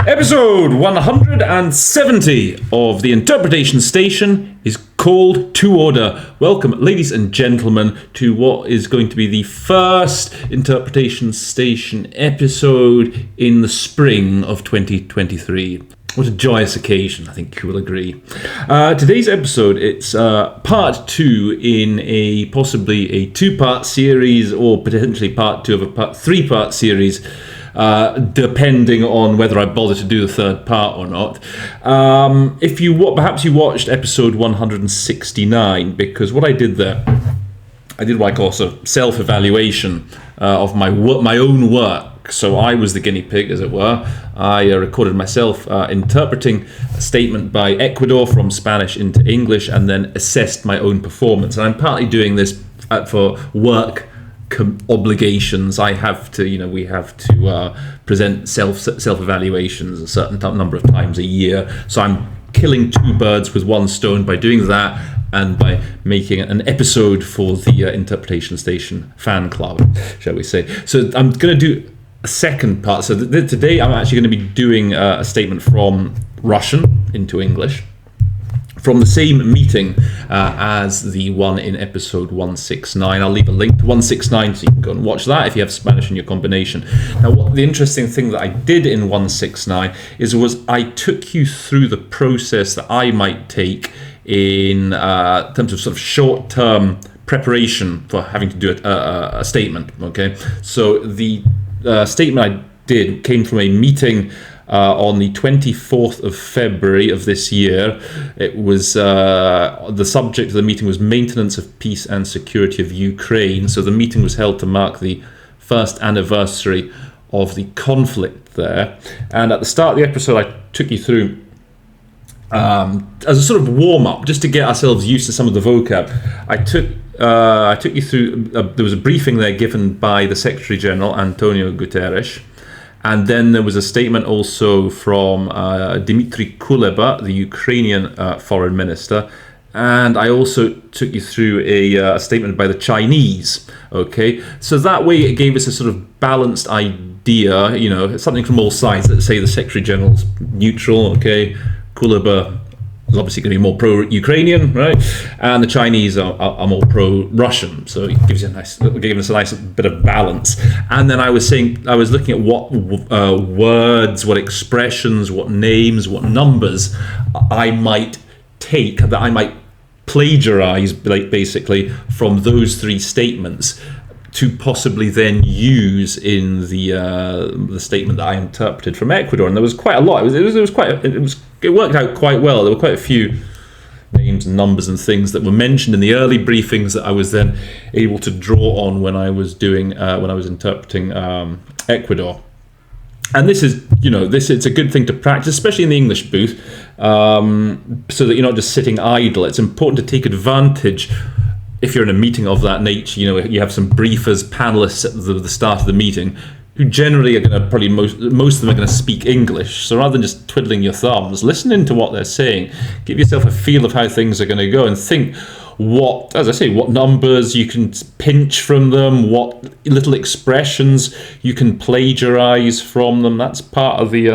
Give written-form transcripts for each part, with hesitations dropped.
Episode 170 of the Interpretation Station is called to order. Welcome, ladies and gentlemen, to what is going to be the first Interpretation Station episode in the spring of 2023. What a joyous occasion, I think you will agree. Today's episode, it's part two in a possibly a two-part series or potentially part two of a three-part series, depending on whether I bother to do the third part or not. If you perhaps you watched episode 169, because what I did there, I did what I call sort of self-evaluation of my own work. So I was the guinea pig, as it were. I recorded myself interpreting a statement by Ecuador from Spanish into English, and then assessed my own performance. And I'm partly doing this for work obligations. I have to, we have to present self-evaluations a certain number of times a year. So I'm killing two birds with one stone by doing that, and by making an episode for the Interpretation Station fan club, shall we say. So I'm going to do a second part. So today I'm actually going to be doing a statement from Russian into English, from the same meeting as the one in episode 169. I'll leave a link to 169 so you can go and watch that if you have Spanish in your combination. Now, what the interesting thing that I did in 169 was I took you through the process that I might take in terms of sort of short-term preparation for having to do a statement. Okay, so the statement I did came from a meeting on the 24th of February of this year. It was the subject of the meeting was maintenance of peace and security of Ukraine. So the meeting was held to mark the first anniversary of the conflict there. And at the start of the episode, I took you through as a sort of warm-up, just to get ourselves used to some of the vocab. I took you through, there was a briefing there given by the Secretary General, Antonio Guterres, and then there was a statement also from Dmitry Kuleba, the Ukrainian foreign minister, and I also took you through a statement by the Chinese, okay? So that way it gave us a sort of balanced idea, something from all sides. Let's say the Secretary General's neutral, okay? Kuleba is obviously going to be more pro-Ukrainian, right? And the Chinese are more pro-Russian. So it gave us a nice bit of balance. And then I was looking at what words, what expressions, what names, what numbers I might take, that I might plagiarize, basically, from those three statements to possibly then use in the statement that I interpreted from Ecuador. And there was quite a lot. It worked out quite well. There were quite a few names and numbers and things that were mentioned in the early briefings that I was then able to draw on when I was interpreting Ecuador. And this is, it's a good thing to practice, especially in the English booth, so that you're not just sitting idle. It's important to take advantage. If you're in a meeting of that nature, you have some briefers, panelists at the start of the meeting, who generally are going to probably most of them are going to speak English. So rather than just twiddling your thumbs, listen into what they're saying, give yourself a feel of how things are going to go, and think what numbers you can pinch from them, what little expressions you can plagiarize from them. That's part of the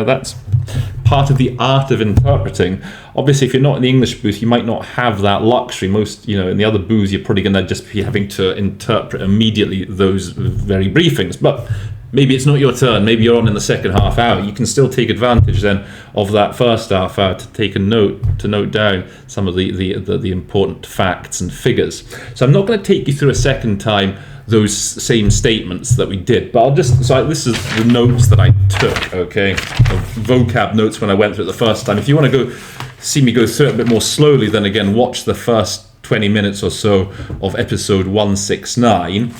art of interpreting. Obviously, if you're not in the English booth, you might not have that luxury. Most, in the other booths, you're probably going to just be having to interpret immediately those very briefings. But maybe it's not your turn. Maybe you're on in the second half hour. You can still take advantage then of that first half hour to note down some of the important facts and figures. So I'm not going to take you through a second time those same statements that we did, but this is the notes that I took, okay, vocab notes when I went through it the first time. If you want to see me go through it a bit more slowly, then again watch the first 20 minutes or so of episode 169.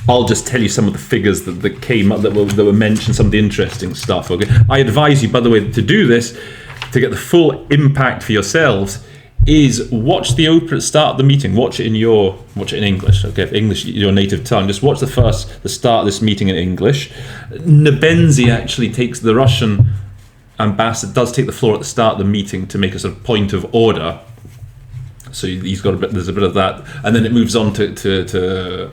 I'll just tell you some of the figures that came up, that were mentioned, some of the interesting stuff, okay? I advise you, by the way, to do this, to get the full impact for yourselves, is watch the open at start of the meeting. Watch it in English. Okay, if English is your native tongue, just watch the start of this meeting in English. Nebenzia actually takes the Russian ambassador, does take the floor at the start of the meeting to make a sort of point of order. So there's a bit of that, and then it moves on to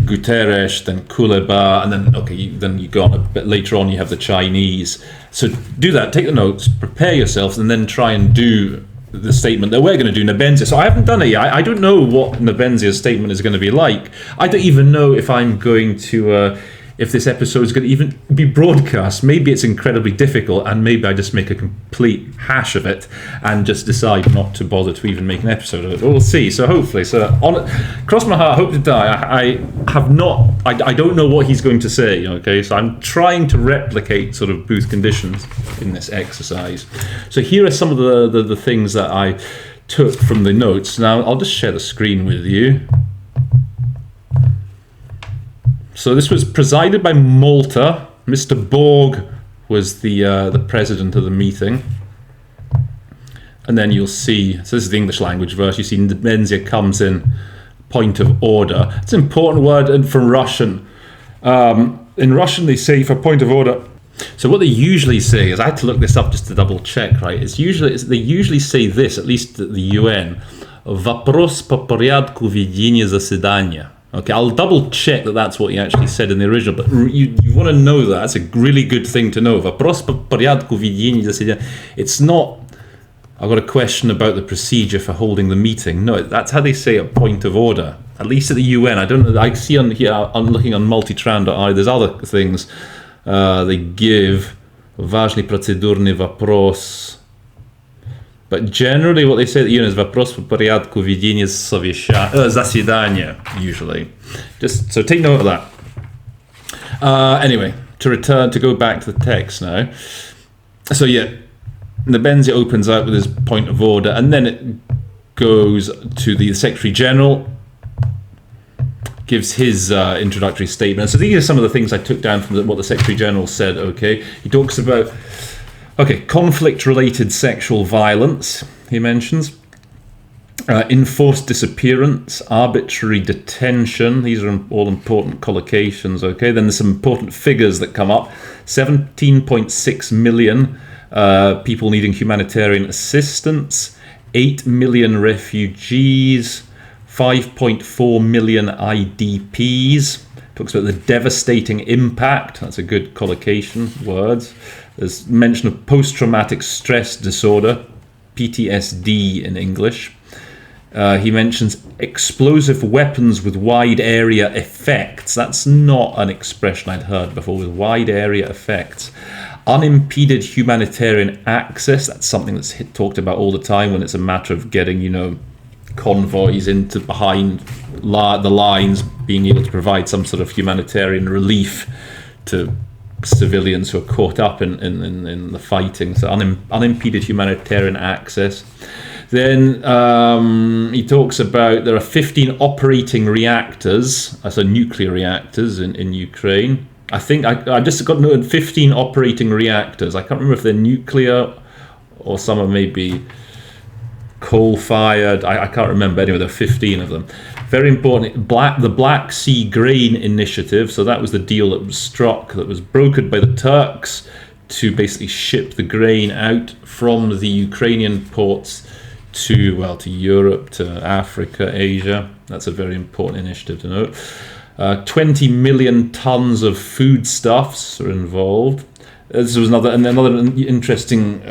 Guterres, then Kuleba, and then then you go on a bit later on. You have the Chinese. So do that. Take the notes, prepare yourself, and then try and do the statement that we're going to do. Nebenzia. So I haven't done it yet. I don't know what Nebenzia's statement is going to be like. I don't even know if I'm going to. If this episode is going to even be broadcast. Maybe it's incredibly difficult, and maybe I just make a complete hash of it and just decide not to bother to even make an episode of it. But we'll see. So hopefully, cross my heart, hope to die. I have not. I don't know what he's going to say. Okay, so I'm trying to replicate sort of booth conditions in this exercise. So here are some of the things that I took from the notes. Now I'll just share the screen with you. So this was presided by Malta. Mr. Borg was the president of the meeting. And then you'll see, so this is the English language verse, you see Nebenzia comes in, point of order. It's an important word and from Russian. In Russian they say for point of order. So what they usually say is, I had to look this up just to double check, right? They usually say this, at least at the UN, вопрос по порядку ведения заседания. Okay, I'll double check that that's what he actually said in the original, but you want to know that. That's a really good thing to know. Вопрос по порядку ведения заседания. It's not, I've got a question about the procedure for holding the meeting. No, that's how they say a point of order. At least at the UN. I don't know. I see on here, I'm looking on multitran.ai, there's other things they give. Важный процедурный вопрос. But generally what they say at the UN is вопрос по порядку ведения заседания, usually. Just so take note of that. Anyway, to go back to the text now. So yeah, Nebenzia opens out with his point of order, and then it goes to the Secretary General, gives his introductory statement. So these are some of the things I took down from what the Secretary General said. Okay, he talks about conflict-related sexual violence, he mentions. Enforced disappearance, arbitrary detention. These are all important collocations, okay? Then there's some important figures that come up. 17.6 million people needing humanitarian assistance. 8 million refugees. 5.4 million IDPs. Talks about the devastating impact. That's a good collocation, words. There's mention of post-traumatic stress disorder, PTSD in English. He mentions explosive weapons with wide area effects. That's not an expression I'd heard before, with wide area effects. Unimpeded humanitarian access. That's something that's talked about all the time when it's a matter of getting, convoys into behind the lines, being able to provide some sort of humanitarian relief to civilians who are caught up in the fighting. So unimpeded humanitarian access. Then he talks about there are 15 operating reactors, so nuclear reactors in Ukraine. I think I just got noted 15 operating reactors. I can't remember if they're nuclear or some are maybe coal-fired. I can't remember. Anyway, there are 15 of them. Very important, the Black Sea Grain Initiative. So that was the deal that was struck, that was brokered by the Turks to basically ship the grain out from the Ukrainian ports to Europe, to Africa, Asia. That's a very important initiative to note. 20 million tons of foodstuffs are involved. This was another interesting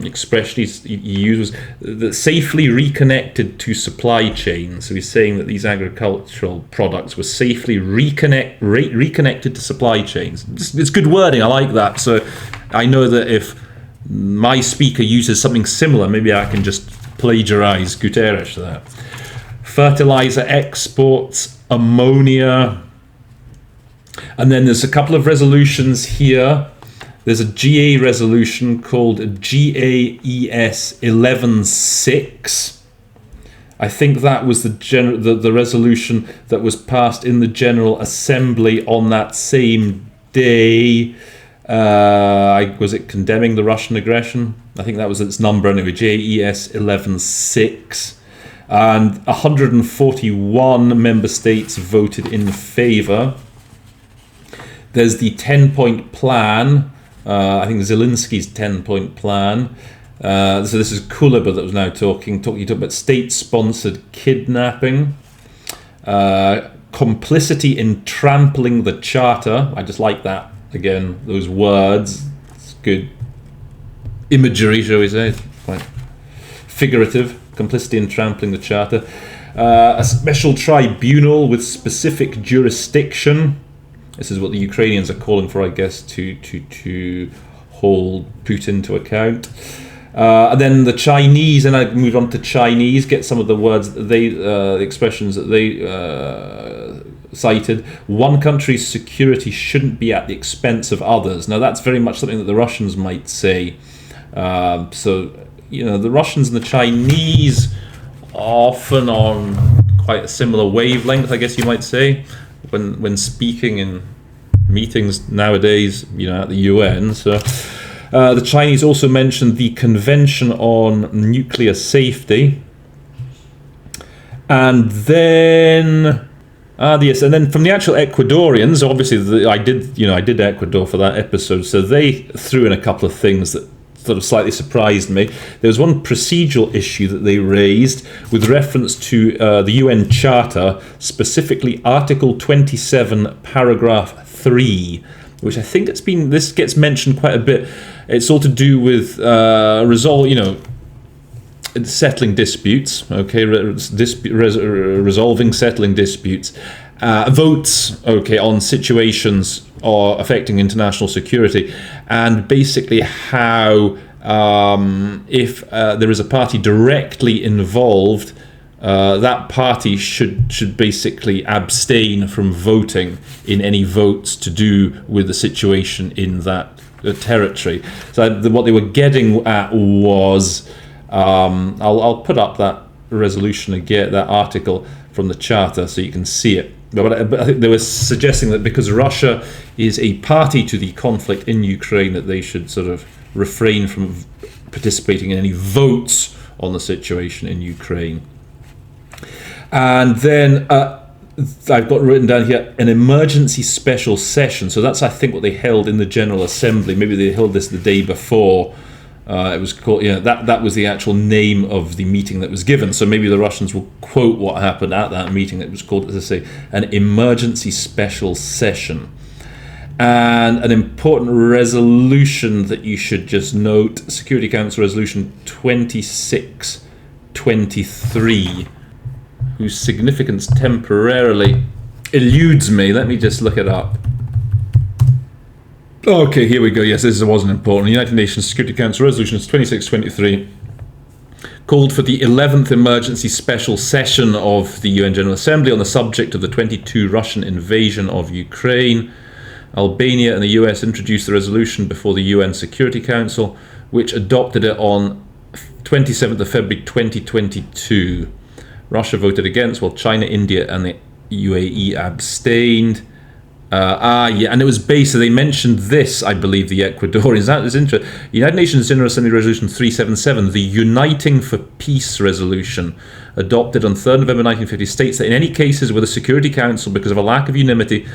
expression he used, was that safely reconnected to supply chains. So he's saying that these agricultural products were safely reconnected to supply chains. It's good wording, I like that. So I know that if my speaker uses something similar, maybe I can just plagiarize Guterres there. Fertilizer exports, ammonia. And then there's a couple of resolutions here. There's a GA resolution called GAES 11.6. I think that was the resolution that was passed in the General Assembly on that same day. Was it condemning the Russian aggression? I think that was its number anyway, GAES 11.6. And 141 member states voted in favour. There's the 10-point plan. I think Zelensky's 10-point plan. So this is Kuleba that was now talking about state-sponsored kidnapping. complicity in trampling the charter. I just like that. Again, those words. It's good imagery, shall we say. It's quite figurative. Complicity in trampling the charter. A special tribunal with specific jurisdiction. This is what the Ukrainians are calling for, I guess, to hold Putin to account. And then the Chinese, and I move on to Chinese, get some of the words that they, the expressions that they cited. One country's security shouldn't be at the expense of others. Now that's very much something that the Russians might say. So, you know, the Russians and the Chinese often on quite a similar wavelength, I guess you might say, when speaking in meetings nowadays, you know, at the UN. So the Chinese also mentioned the Convention on Nuclear Safety. And then yes, and then from the actual Ecuadorians, obviously I did Ecuador for that episode, so they threw in a couple of things that sort of slightly surprised me. There was one procedural issue that they raised with reference to the UN Charter, specifically Article 27, Paragraph 3, which I think this gets mentioned quite a bit. It's all to do with settling disputes, okay, resolving, settling disputes, votes, okay, on situations or affecting international security, and basically how if there is a party directly involved, that party should basically abstain from voting in any votes to do with the situation in that territory. So what they were getting at was, I'll put up that resolution again, that article from the Charter, so you can see it. But I think they were suggesting that because Russia is a party to the conflict in Ukraine, that they should sort of refrain from participating in any votes on the situation in Ukraine. And then I've got written down here an emergency special session. So that's, I think, what they held in the General Assembly. Maybe they held this the day before. It was called, that was the actual name of the meeting that was given. So maybe the Russians will quote what happened at that meeting. It was called, as I say, an emergency special session. And an important resolution that you should just note, Security Council Resolution 2623, whose significance temporarily eludes me. Let me just look it up. Okay, here we go. Yes, this wasn't important. The United Nations Security Council Resolution 2623 called for the 11th emergency special session of the UN General Assembly on the subject of the 22 Russian invasion of Ukraine. Albania and the US introduced the resolution before the UN Security Council, which adopted it on 27th of February 2022. Russia voted against, while China, India and the UAE abstained. And it was based, so they mentioned this, I believe, the Ecuadorians. That is interesting. United Nations General Assembly Resolution 377, the Uniting for Peace Resolution, adopted on 3rd November 1950, states that in any cases where the Security Council, because of a lack of unanimity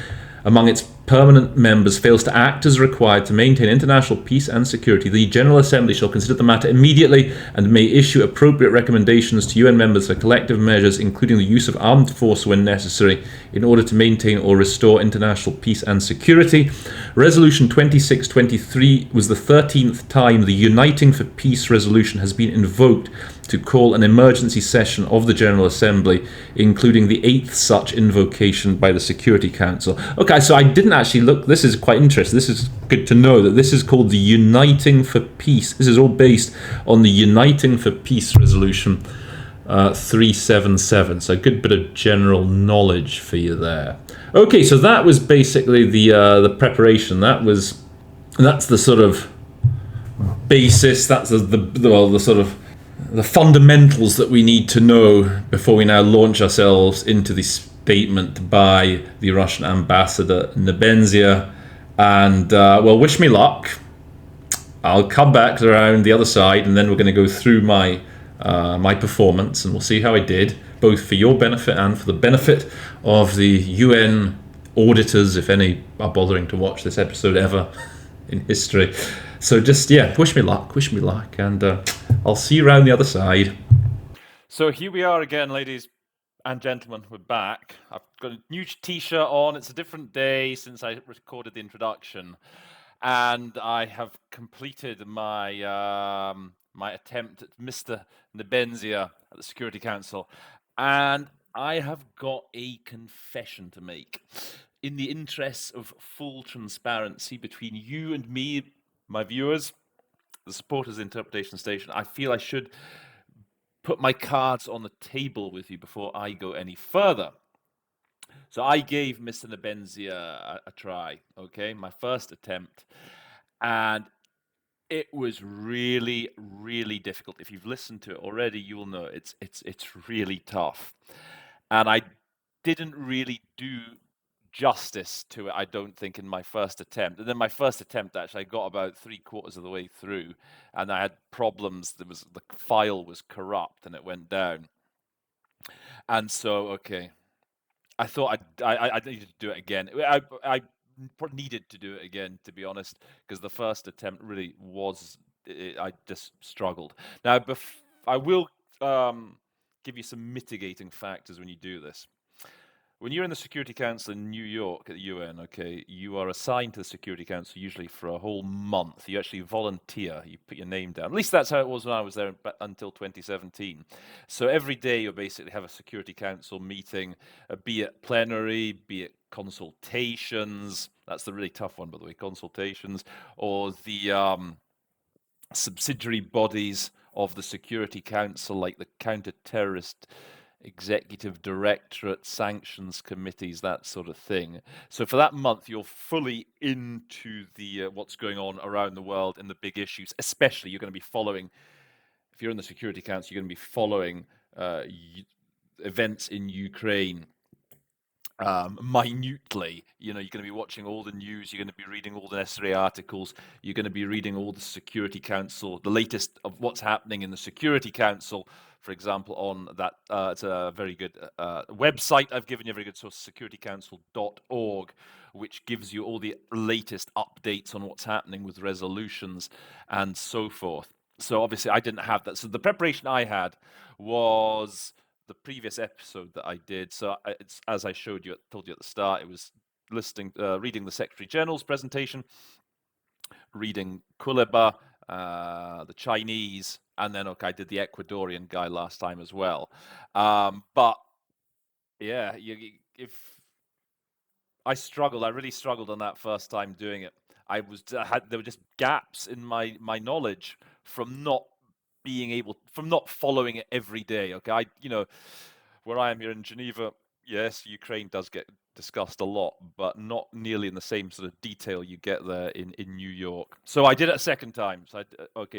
among its permanent members, fails to act as required to maintain international peace and security, the General Assembly shall consider the matter immediately and may issue appropriate recommendations to UN members for collective measures, including the use of armed force when necessary, in order to maintain or restore international peace and security. Resolution 2623 was the 13th time the Uniting for Peace resolution has been invoked to call an emergency session of the General Assembly, including the 8th such invocation by the Security Council. Okay, so I didn't actually look. This is quite interesting. This is good to know that this is called the Uniting for Peace. This is all based on the Uniting for Peace resolution 377. So a good bit of general knowledge for you there. Okay, so that was basically the preparation. That's the sort of basis. That's the sort of the fundamentals that we need to know before we now launch ourselves into the statement by the Russian ambassador Nebenzia. And wish me luck. I'll come back around the other side, and then we're going to go through my performance, and we'll see how I did, both for your benefit and for the benefit of the UN auditors, if any are bothering to watch this episode ever in history. So just, wish me luck, and I'll see you around the other side. So here we are again, ladies and gentlemen, we're back. I've got a new T-shirt on. It's a different day since I recorded the introduction, and I have completed my my attempt at Mr. Nebenzia at the Security Council, and I have got a confession to make. In the interests of full transparency between you and me, my viewers, the supporters of the Interpretation Station, I feel I should put my cards on the table with you before I go any further. So I gave Mr. Nebenzia a try, okay, my first attempt, and it was really, really difficult. If you've listened to it already, you will know it's really tough, and I didn't really do justice to it, I don't think, in my first attempt. And then my first attempt, actually, I got about 3/4 of the way through, and I had problems. The file was corrupt, and it went down. And so, okay, I thought I needed to do it again. I needed to do it again, to be honest, because the first attempt really was, I just struggled. Now, I will give you some mitigating factors when you do this. When you're in the Security Council in New York at the UN, okay, you are assigned to the Security Council usually for a whole month. You actually volunteer, you put your name down. At least that's how it was when I was there until 2017. So every day you basically have a Security Council meeting, be it plenary, be it consultations. That's the really tough one, by the way, consultations, or the subsidiary bodies of the Security Council, like the counter-terrorist executive directorate, sanctions committees, that sort of thing. So for that month, you're fully into the what's going on around the world and the big issues. Especially, you're going to be following. If you're in the Security Council, you're going to be following events in Ukraine minutely. You're going to be watching all the news, you're going to be reading all the necessary articles, you're going to be reading all the Security Council, the latest of what's happening in the Security Council, for example, on that, it's a very good website I've given you, a very good source, securitycouncil.org, which gives you all the latest updates on what's happening with resolutions and so forth. So obviously I didn't have that. So the preparation I had was the previous episode that I did. So it's, as I told you at the start, it was reading the Secretary General's presentation, reading Kuleba, the Chinese, and then I did the Ecuadorian guy last time as well. But yeah, if I really struggled on that first time doing it. There were just gaps in my knowledge from not following it every day. Okay, where I am here in Geneva, yes, Ukraine does get discussed a lot, but not nearly in the same sort of detail you get there in New York. So I did it a second time. So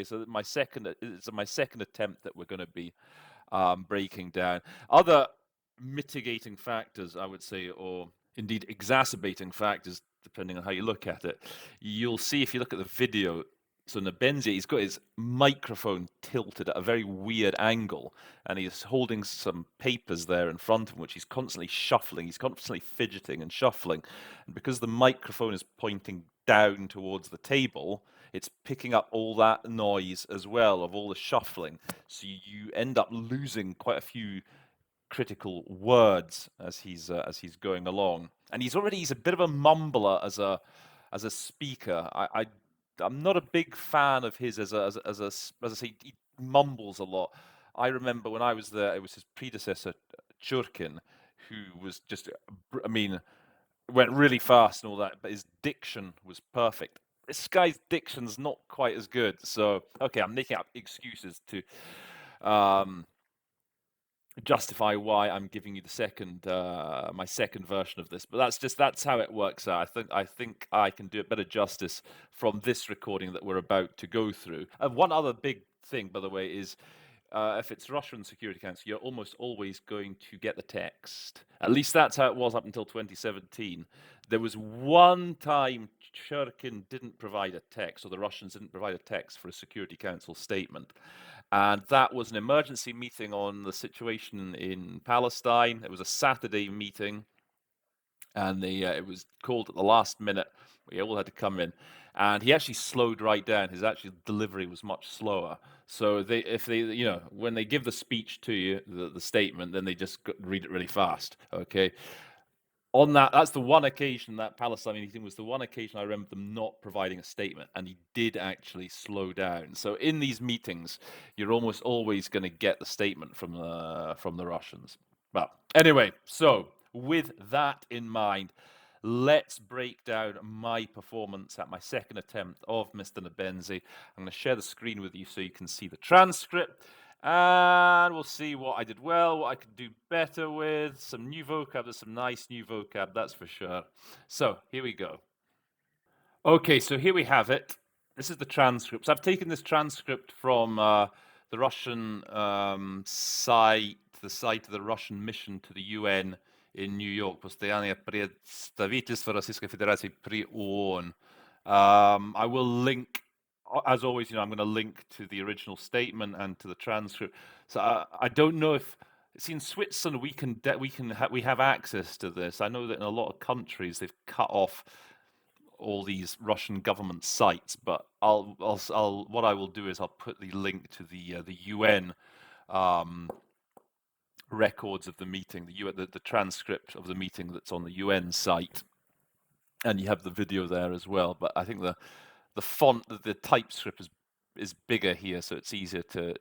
so it's my second attempt that we're going to be breaking down. Other mitigating factors, I would say, or indeed exacerbating factors, depending on how you look at it. You'll see if you look at the video. So Nebenzia, he's got his microphone tilted at a very weird angle, and he's holding some papers there in front of him, which he's constantly shuffling. He's constantly fidgeting and shuffling. And because the microphone is pointing down towards the table, it's picking up all that noise as well of all the shuffling. So you end up losing quite a few critical words as he's going along. And he's a bit of a mumbler as a speaker. I'm not a big fan of his as I say, he mumbles a lot. I remember when I was there, it was his predecessor, Churkin, who was just, went really fast and all that, but his diction was perfect. This guy's diction's not quite as good. So, okay, I'm making up excuses to justify why I'm giving you my second version of this, but that's how it works out. I think I can do it better justice from this recording that we're about to go through. And one other big thing, by the way, is if it's Russian Security Council, you're almost always going to get the text. At least that's how it was up until 2017. There was one time Churkin didn't provide a text, or the Russians didn't provide a text for a Security Council statement. And that was an emergency meeting on the situation in Palestine. It was a Saturday meeting, and it was called at the last minute. We all had to come in, and he actually slowed right down. His actual delivery was much slower. So when they give the speech to you, the statement, then they just read it really fast. Okay, on that's the one occasion, that Palestine meeting was the one occasion I remember them not providing a statement, and he did actually slow down. So in these meetings, you're almost always going to get the statement from the Russians. But anyway, so with that in mind, let's break down my performance at my second attempt of Mr. Nebenzia. I'm going to share the screen with you so you can see the transcript. And we'll see what I did well, what I could do better with, some new vocab. There's some nice new vocab, that's for sure. So here we go. Okay, so here we have it. This is the transcript. So I've taken this transcript from the Russian site, the site of the Russian mission to the UN in New York, Постоянное представительство Российской Федерации при ООН. I will link, as always, I'm going to link to the original statement and to the transcript. So I don't know if, see, in Switzerland we have access to this. I know that in a lot of countries they've cut off all these Russian government sites, but what I will do is I'll put the link to the UN records of the meeting, the transcript of the meeting that's on the UN site, and you have the video there as well. But I think the font, the typescript is bigger here, so it's easier to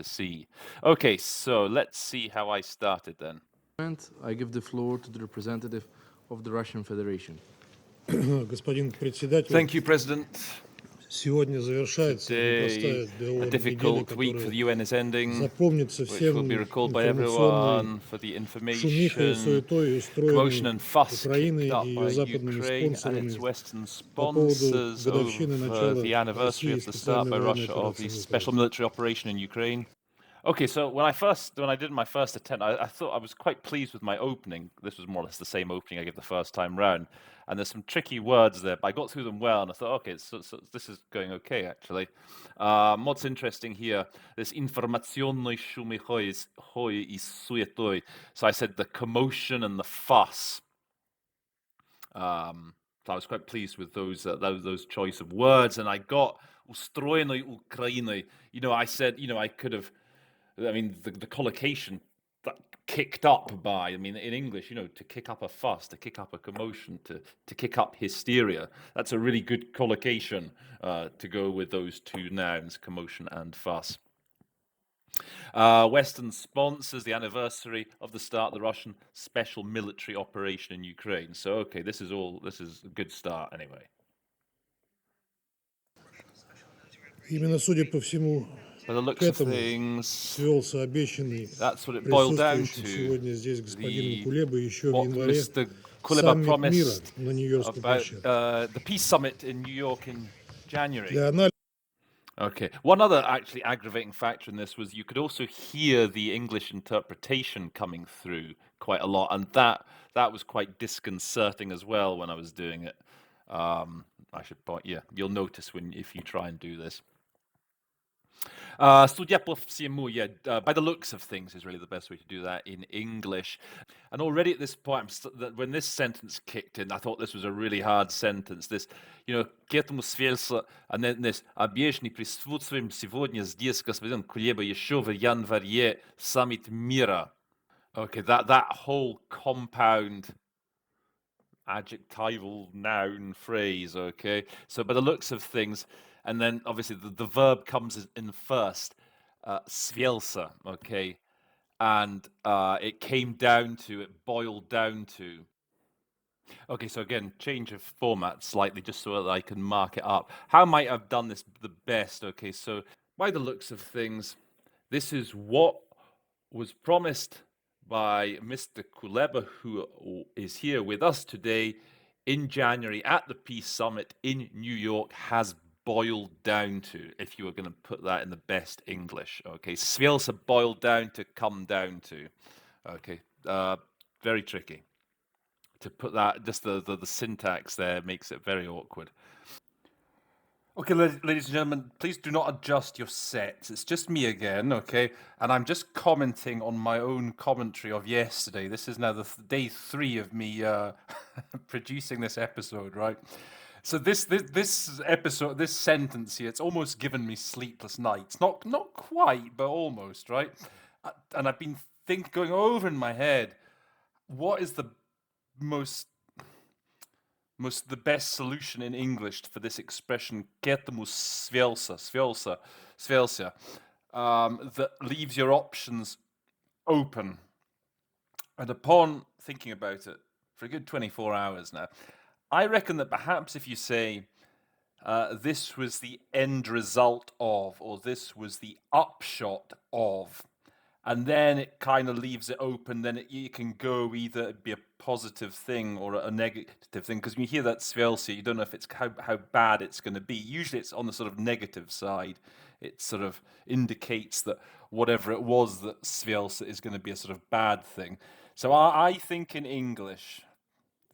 see. Okay, so let's see how I started then. I give the floor to the representative of the Russian Federation. Господин председатель, Thank you, President. сегодня завершается непростая A difficult week for the UN is ending, запомнится which will всем be recalled by информационной everyone for the шумихой и information, суетой, commotion устроенной and fuss Украиной kicked up и by ее западными Ukraine and спонсорами its Western по поводу sponsors годовщины over начала the anniversary России of the start специальной by военной Russia of операции the на special Украине. military operation in Ukraine. Okay, so when I did my first attempt, I thought I was quite pleased with my opening. This was more or less the same opening I gave the first time round, and there's some tricky words there, but I got through them well, and I thought, okay, so this is going okay actually. What's interesting here, this informaционной шумихой и суетой. So I said the commotion and the fuss. So I was quite pleased with those choice of words, and I got устроенной Украиной. I said, I could have. The collocation that kicked up by, in English, to kick up a fuss, to kick up a commotion, to kick up hysteria. That's a really good collocation to go with those two nouns, commotion and fuss. Western sponsors the anniversary of the start of the Russian special military operation in Ukraine. So, okay, this is a good start anyway. Именно судя по всему, By the looks к of этому things, свелся обещанный that's what it boiled down присутствующим to. сегодня здесь господином Кулебой еще в What январе Mr. Kuleba саммит мира promised на Нью-Йоркской about площадке. the peace summit in New York in January. Для анализа Okay. One other actually aggravating factor in this was you could also hear the English interpretation coming through quite a lot, and that was quite disconcerting as well when I was doing it. I should point, yeah, you'll notice if you try and do this. Судя по всему, by the looks of things is really the best way to do that in English. And already at this point, when this sentence kicked in, I thought this was a really hard sentence. This, к этому свелся, and then this, объявленный присутствием сегодня здесь господин Кулеба еще в январе саммит мира. Okay, that whole compound adjectival noun phrase, okay? So by the looks of things, and then obviously the verb comes in first, svielsa, okay? And it boiled down to. Okay, so again, change of format slightly just so that I can mark it up. How might I have done this the best? Okay, so by the looks of things, this is what was promised by Mr. Kuleba, who is here with us today in January at the Peace Summit in New York, has boiled down to, if you were going to put that in the best English. Okay, svielsa, boiled down to, come down to. Okay, very tricky. To put that, just the syntax there makes it very awkward. Okay, ladies and gentlemen, please do not adjust your sets. It's just me again, okay? And I'm just commenting on my own commentary of yesterday. This is now the day 3 of me producing this episode, right? So this episode, this sentence here, it's almost given me sleepless nights. Not quite, but almost, right? And I've been going over in my head, what is the the best solution in English for this expression, "Ketemu svelsa," that leaves your options open. And upon thinking about it for a good 24 hours now, I reckon that perhaps if you say, this was the end result of, or this was the upshot of, and then it kind of leaves it open, then you can go either be a positive thing or a negative thing, because when you hear that svelsia, you don't know if it's how bad it's going to be. Usually it's on the sort of negative side. It sort of indicates that whatever it was that svelsa is going to be a sort of bad thing. So I think in English,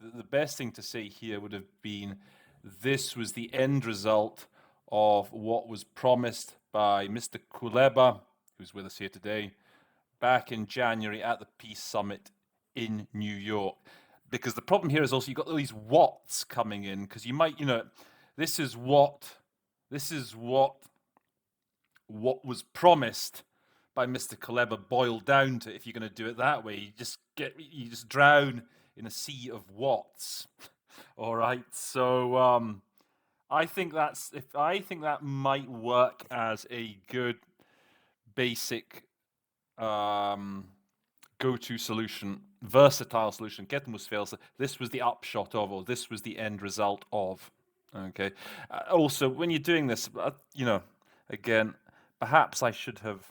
the best thing to say here would have been, this was the end result of what was promised by Mr. Kuleba, who's with us here today, back in January at the Peace Summit in New York. Because the problem here is also you've got all these whats coming in, because you might, this is what was promised by Mr. Kuleba boiled down to. If you're going to do it that way, you just drown in a sea of whats. All right, so I think that might work as a good basic go-to solution, versatile solution. This was the upshot of, or this was the end result of. Okay. Also, when you're doing this, again, perhaps I should have.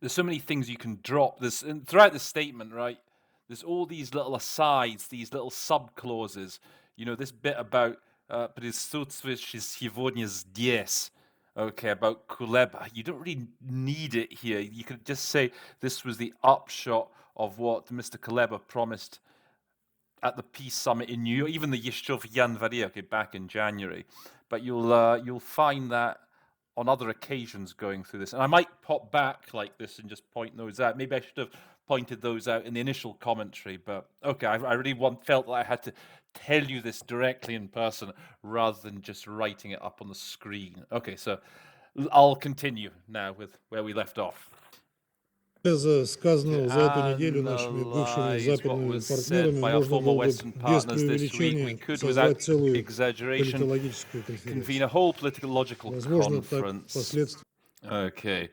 There's so many things you can drop. Throughout the statement, right? There's all these little asides, these little sub-clauses. This bit about присутствующий сегодня здесь. Okay, about Kuleba. You don't really need it here. You could just say this was the upshot of what Mr. Kuleba promised at the Peace Summit in New York, even the Yishuv Yanvari, okay, back in January. But you'll find that on other occasions going through this. And I might pop back like this and just point those out. Maybe I should have pointed those out in the initial commentary, but okay, I really felt that I had to tell you this directly in person rather than just writing it up on the screen. Okay, so I'll continue now with where we left off. Сказанного за эту неделю нашими бывшими западными партнерами можно было бы без преувеличения созвать целую политологическую конференцию. Возможно, так впоследствии. Okay.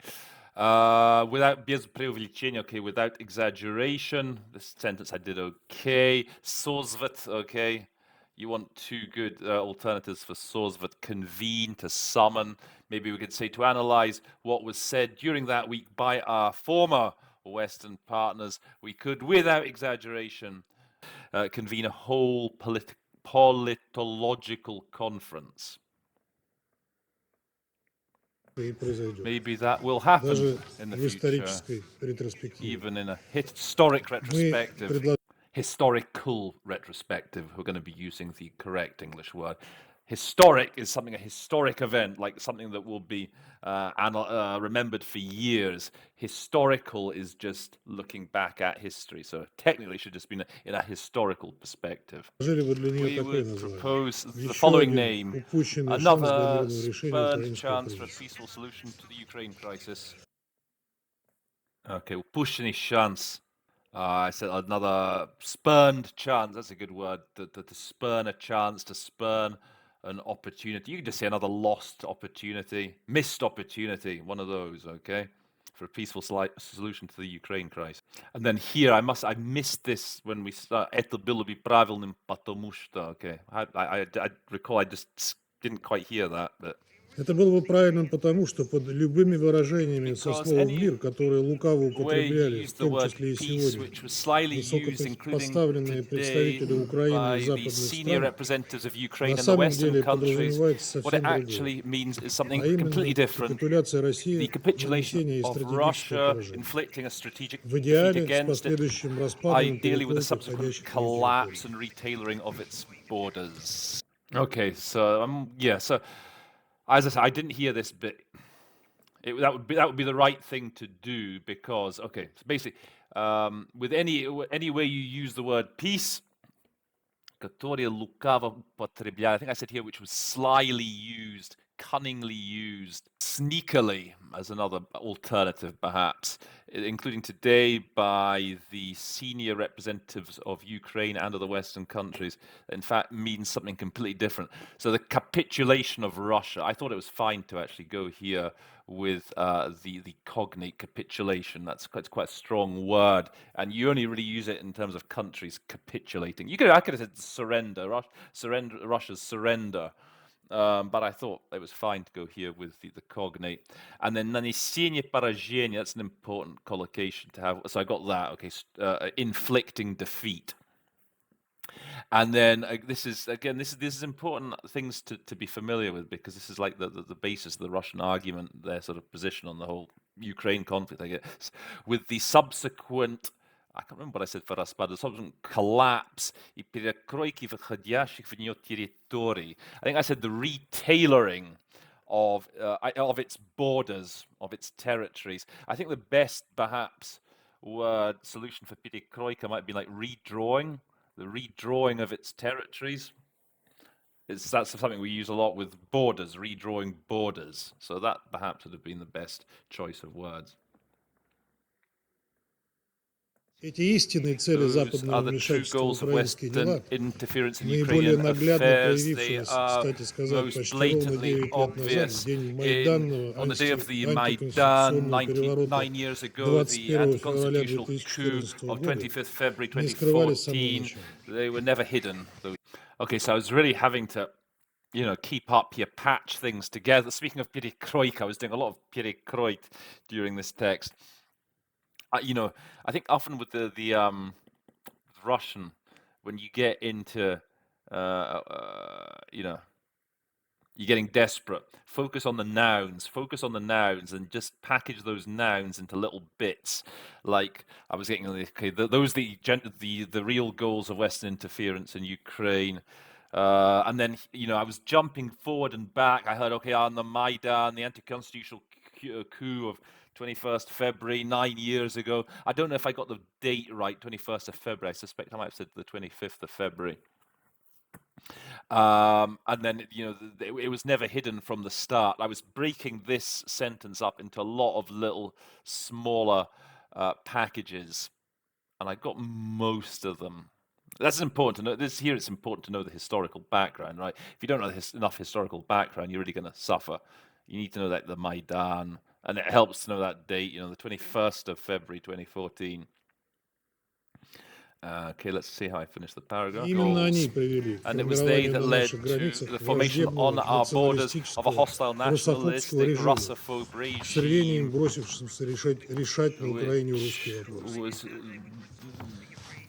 Без преувеличения, okay, without exaggeration. This sentence I did okay. Sozvat, okay. You want two good alternatives for sozvat: convene, to summon. Maybe we could say to analyze what was said during that week by our former Western partners. We could, without exaggeration, convene a whole politological conference. Maybe that will happen in the future, even in a historic retrospective. Historical retrospective. We're going to be using the correct English word. Historic is a historic event, like something that will be remembered for years. Historical is just looking back at history. So technically it should just be in a historical perspective. We would propose the following name: another spurned chance for a peaceful solution to the Ukraine crisis. Okay, упущенный шанс. I said another spurned chance. That's a good word. To spurn a chance, to spurn an opportunity. You can just say another lost opportunity, missed opportunity, one of those, okay, for a peaceful solution to the Ukraine crisis. And then here, I missed this when we start. Это было бы правильным, потому что, okay. I recall I just didn't quite hear that, but... Это было бы правильным потому, что под любыми выражениями со словом «мир», которые лукаво употребляли, в том числе и сегодня, высокопоставленные представители Украины и западных стран, на самом деле подразумевается совсем другое, а именно капитуляция России, нанесение стратегического поражения. В идеале с последующим распадом и переходом подходящих borders. Okay, so as I said, I didn't hear this bit. That would be the right thing to do, because okay, so basically, with any way you use the word peace, I think I said here, which was slyly used cunningly used sneakily as another alternative, perhaps, including today by the senior representatives of Ukraine and of the Western countries, in fact means something completely different. So the capitulation of Russia, I thought it was fine to actually go here with the cognate capitulation. That's quite a strong word, and you only really use it in terms of countries capitulating. I could have said surrender, Russia's surrender. But I thought it was fine to go here with the cognate. And then нанесение поражения, that's an important collocation to have. So I got that, okay, inflicting defeat. And then this is important things to be familiar with, because this is like the basis of the Russian argument, their sort of position on the whole Ukraine conflict, I guess, with the subsequent, I can't remember what I said for us, but the subsequent collapse и перекройки входящих в нее территорий. I think I said the retailoring of its borders, of its territories. I think the best, perhaps, word solution for перекройка might be like redrawing, the redrawing of its territories. That's something we use a lot with borders, redrawing borders. So that perhaps would have been the best choice of words. Эти истинные цели Those are западного the true вмешательства в goals of украинские дела, Western interference in наиболее Ukrainian наглядно affairs. They проявившегося, are кстати сказать, most почти ровно blatantly 9 лет назад, в obvious день Майданного on the day of the Maidan антиконституционного переворота 9 years ago, the 21 февраля anti-constitutional coup 2014 of года, 25th February не скрывались с самого 2014. начала. They were never hidden. Okay, so I was really having to, keep up here, patch things together. Speaking of перекройка, I was doing a lot of перекроить during this text. I think often with the Russian, when you get into, you're getting desperate, focus on the nouns, and just package those nouns into little bits. Like I was getting, okay, those the real goals of Western interference in Ukraine. And then, I was jumping forward and back. I heard, okay, on the Maidan, the anti-constitutional coup of 21st February, 9 years ago. I don't know if I got the date right, 21st of February. I suspect I might have said the 25th of February. And then, it was never hidden from the start. I was breaking this sentence up into a lot of little smaller packages, and I got most of them. That's important to know. It's important to know the historical background, right? If you don't know enough historical background, you're really going to suffer. You need to know that the Maidan, and it helps to know that date, the 21st of February 2014. Okay, let's see how I finish the paragraph. Именно они привели к And it was they формированию that на led наших to границах the formation on враждебного our borders of a hostile националистического nationalistic русофобского режима, Russophobe с рвением regime, бросившимся решать на Украине русский which вопрос. was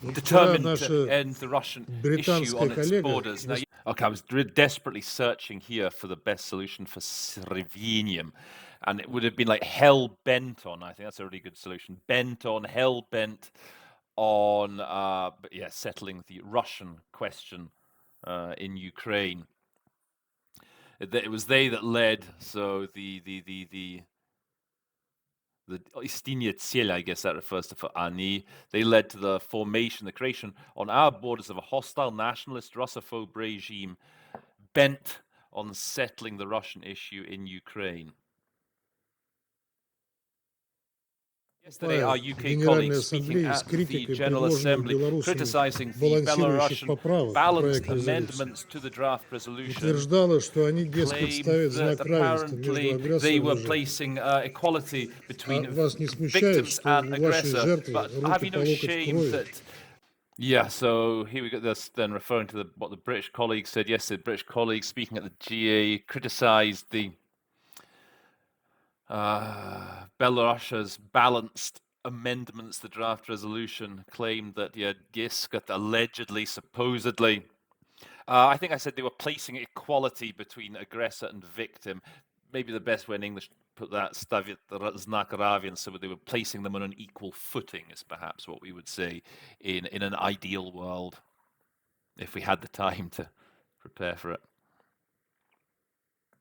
Вот determined наша to end the Russian issue on британская its коллега borders. Now, okay, I was desperately searching here for the best solution for Srevenium, and it would have been like hell bent on. I think that's a really good solution. Bent on, hell bent on, settling the Russian question in Ukraine. It was they that led. So the истинная цель, I guess that refers to for Ani. They led to the creation on our borders of a hostile nationalist Russophobe regime bent on settling the Russian issue in Ukraine. Yesterday, our UK colleagues speaking at the General Assembly criticizing the Belarusian balanced amendments to the draft resolution утверждала, что они, дескать, claimed ставят знак that равенства между apparently they агрессором were и жертвой. placing equality between Вас не смущает, victims что and у вашей aggressor. жертвы But have руки you по no локоть в shame крови? that... Yeah, so here we got this then referring to what the British colleagues said yesterday. British colleagues speaking at the GA criticized the Belarusia's balanced amendments, the draft resolution, claimed that Giskat allegedly, supposedly, I think I said they were placing equality between aggressor and victim. Maybe the best way in English to put that, stavit znak ravien, so they were placing them on an equal footing, is perhaps what we would say in an ideal world, if we had the time to prepare for it.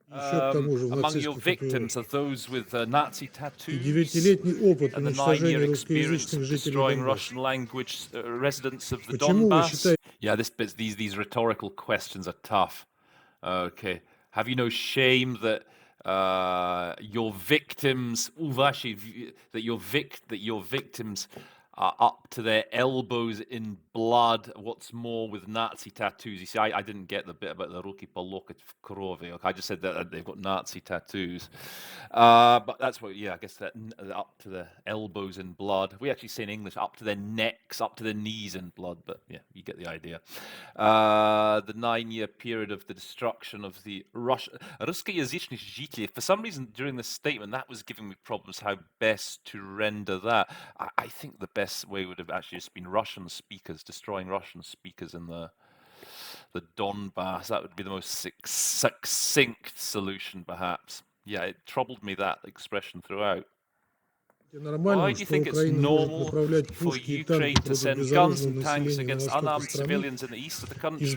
Among your victims are those with Nazi tattoos and the 9-year experience of destroying Russian language residents of the Donbass. Yeah, these rhetorical questions are tough. Okay. Have you no shame that your victims, that your victims are up to their elbows in blood? What's more, with Nazi tattoos? You see, I didn't get the bit about the ruki po lokat v krovi. Okay, I just said that they've got Nazi tattoos. But that's what, yeah, I guess that up to the elbows in blood. We actually say in English up to their necks, up to their knees in blood. But yeah, you get the idea. The 9-year period of the destruction of the Ruskoязычных жителей. For some reason, during this statement, that was giving me problems how best to render that. I think the best way would have actually just been Russian speakers, destroying Russian speakers in the Donbass. That would be the most succinct solution, perhaps. Yeah, it troubled me, that expression, throughout. Why do you think it's normal for Ukraine to send guns and tanks against unarmed civilians in the east of the country,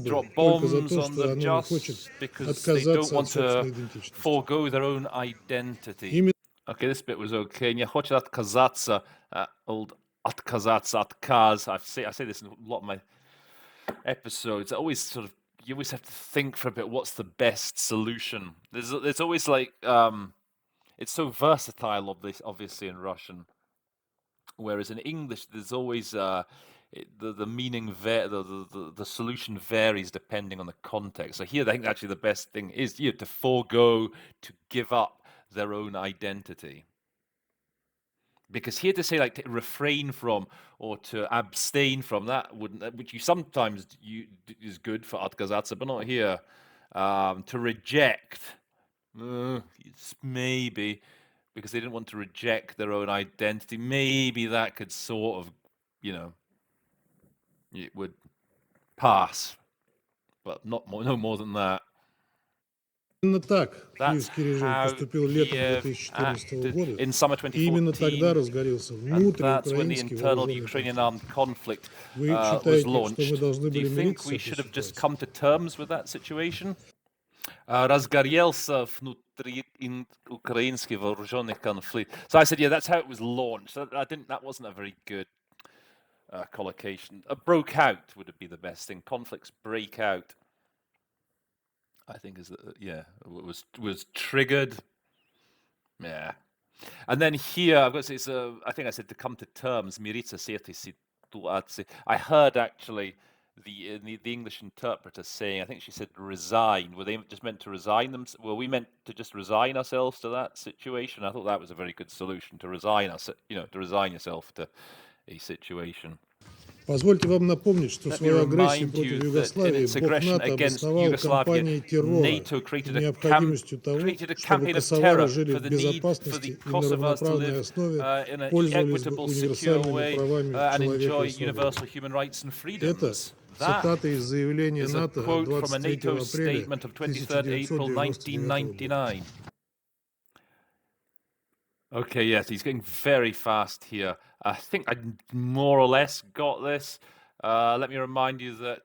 drop bombs on them just because they don't want to forego their own identity? Okay, this bit was okay. Не хочет отказаться, old отказаться, отказ. I say this in a lot of my episodes. You always have to think for a bit. What's the best solution? There's always like it's so versatile, obviously in Russian, whereas in English there's always the meaning the solution varies depending on the context. So here, I think actually the best thing is to forego, to give up their own identity. Because here to say like to refrain from or to abstain from, that wouldn't, which you sometimes is good for отказаться, but not here. To reject, maybe, because they didn't want to reject their own identity. Maybe that could sort of, it would pass, but no more than that. Именно так киевский режим поступил летом 2014 года, и именно тогда разгорелся внутриукраинский вооруженный конфликт. Вы считаете, что мы должны были мириться с этой ситуацией? Разгорелся внутриукраинский вооруженный конфликт. So I said, yeah, that's how it was launched. That wasn't a very good collocation. Broke out would be the best thing. Conflicts break out, I think, is was triggered. Yeah. And then here, I've got to say, I think I said to come to terms, мириться с этой ситуацией. I heard actually the English interpreter saying, I think she said resign. Were they just meant to resign them? Were we meant to just resign ourselves to that situation? I thought that was a very good solution, to resign us, to resign yourself to a situation. Позвольте вам напомнить, что свою агрессию против Югославии блок НАТО обосновал кампанией террора, необходимостью того, чтобы косовары жили в безопасности и на равноправной основе пользовались бы универсальными правами человека и свободами. Это цитата из заявления НАТО 23 апреля 1999 года. Okay, yes, he's getting very fast here. I think I more or less got this. Let me remind you that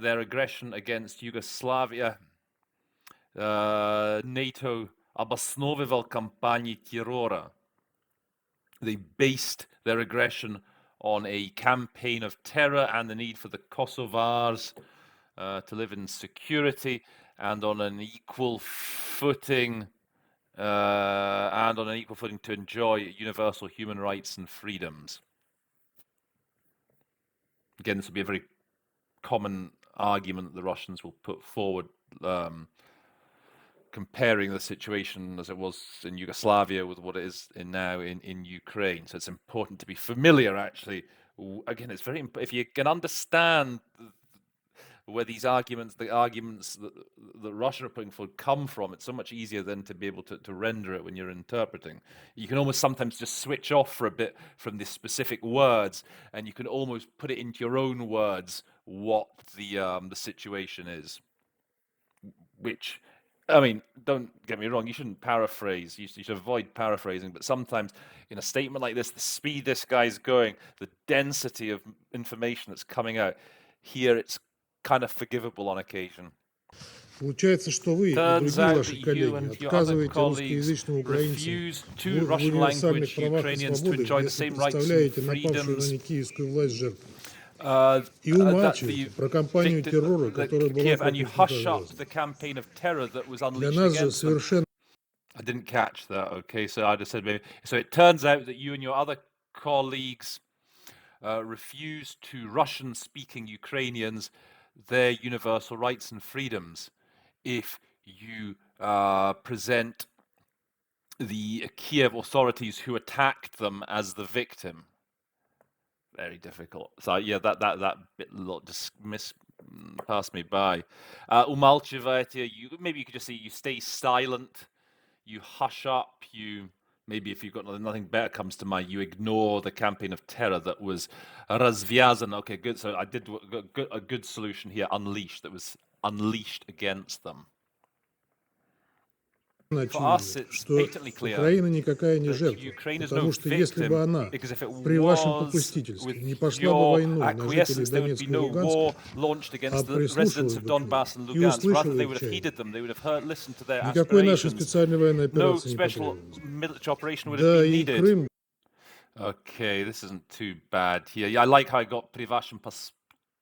their aggression against Yugoslavia, NATO обосновывал кампании террора. They based their aggression on a campaign of terror and the need for the Kosovars to live in security and on an equal footing. To enjoy universal human rights and freedoms. Again, this will be a very common argument that the Russians will put forward, comparing the situation as it was in Yugoslavia with what it is now in Ukraine. So it's important to be familiar, actually. Again, it's very important. If you can understand where the arguments that Russia are putting forward come from, it's so much easier then to be able to render it when you're interpreting. You can almost sometimes just switch off for a bit from the specific words, and you can almost put it into your own words what the situation is. Which, I mean, don't get me wrong, you shouldn't paraphrase, you should avoid paraphrasing, but sometimes in a statement like this, the speed this guy's going, the density of information that's coming out, here it's kind of forgivable on occasion. Получается, что вы и другие ваши коллеги отказываете русскоязычным украинцам в универсальных правах и свободах, если представляете напавшую на них киевскую власть жертву. и умалчиваете про кампанию террора, которая была and you против hush up развязана. the campaign of terror that was Для unleashed нас же against them. совершенно I didn't catch that. Okay, so I just said maybe. So it turns out that you and your other colleagues refuse to Russian-speaking Ukrainians their universal rights and freedoms if you present the Kiev authorities who attacked them as the victim. Very difficult. So yeah, that bit just passed me by. Умалчиваете, maybe you could just say you stay silent, you hush up, you maybe if you've got nothing better comes to mind, you ignore the campaign of terror that was развязан. Okay, good. So I did a good solution here, unleashed, that was unleashed against them. For us, очевидно, it's что patently clear Украина никакая не that жертва, Ukraine is no потому что если бы victim, она because if it при вашем was попустительстве with не пошла бы your войной на жителей acquiescence, there would be Донецка и no war Луганска, launched а against the residents прислушалась of бы к ним Donbass and и Lugansk. Rather, услышала they их would have чаяние, heeded them. They would have heard, listened to their никакой нашей aspirations. специальной военной No операции не special потребовалось. military operation would have Да been и needed. Крым Okay, this isn't too bad here. Yeah, I like how I got privation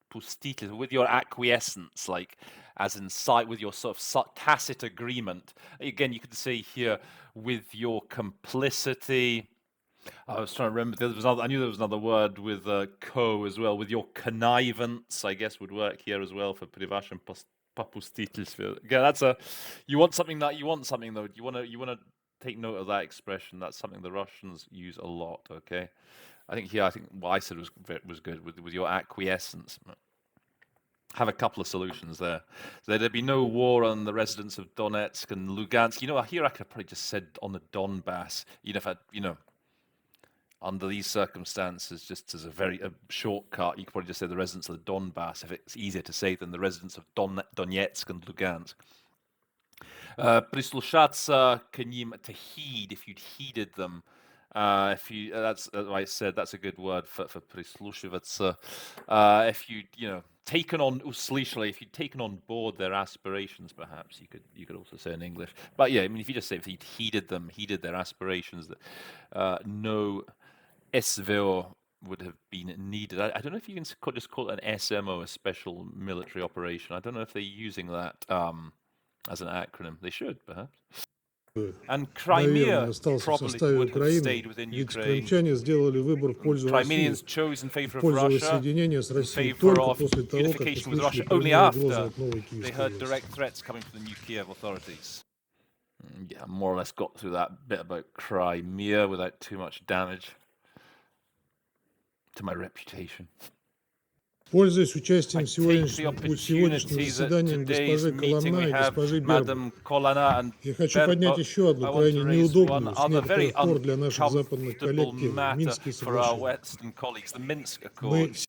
pustitelь with your acquiescence, like as in sight, with your sort of tacit agreement. Again, you could say here with your complicity. I was trying to remember. I knew there was another word with co as well. With your connivance, I guess would work here as well for privation papustitelь. Again, that's a. You want something though. You want to take note of that expression. That's something the Russians use a lot. Okay, I think what I said was good with your acquiescence. Have a couple of solutions there. So there'd be no war on the residents of Donetsk and Lugansk. Here I could have probably just said on the Donbass. Under these circumstances, just as a shortcut, you could probably just say the residents of the Donbass, if it's easier to say than the residents of Donetsk and Lugansk. Прислушаться к ним, to heed, if you'd heeded them. That's what I said. That's a good word for прислушиваться. If you'd taken on услышали, if you'd taken on board their aspirations, perhaps you could also say in English. But yeah, I mean, if you just say if you'd heeded them, heeded their aspirations, that no SVO would have been needed. I don't know if you can just call it an SMO, a special military operation. I don't know if they're using that as an acronym. They should, perhaps. And наверное, Crimea остался в probably составе would have Украины, stayed within ведь Ukraine. крымчане сделали выбор в пользу России, Crimeans chose in в favor of пользу Russia, воссоединения с in Россией favor только of после того, как unification with услышали Russia only прямые угрозы after от новой they киевской heard власти. direct threats coming from the new Kiev authorities. Yeah, more or less got through that bit about Crimea without too much damage to my reputation. Пользуясь I участием take the сегодняшнего opportunity that заседания today's госпожи meeting Коломна we и have госпожи Бербак, Madam Kolana and я хочу поднять Berbok. еще одну I want to крайне raise one неудобную с other very некоторых пор для наших западных коллег uncomfortable тему – matter Минские for our соглашения. Western colleagues, the Minsk Мы Accords.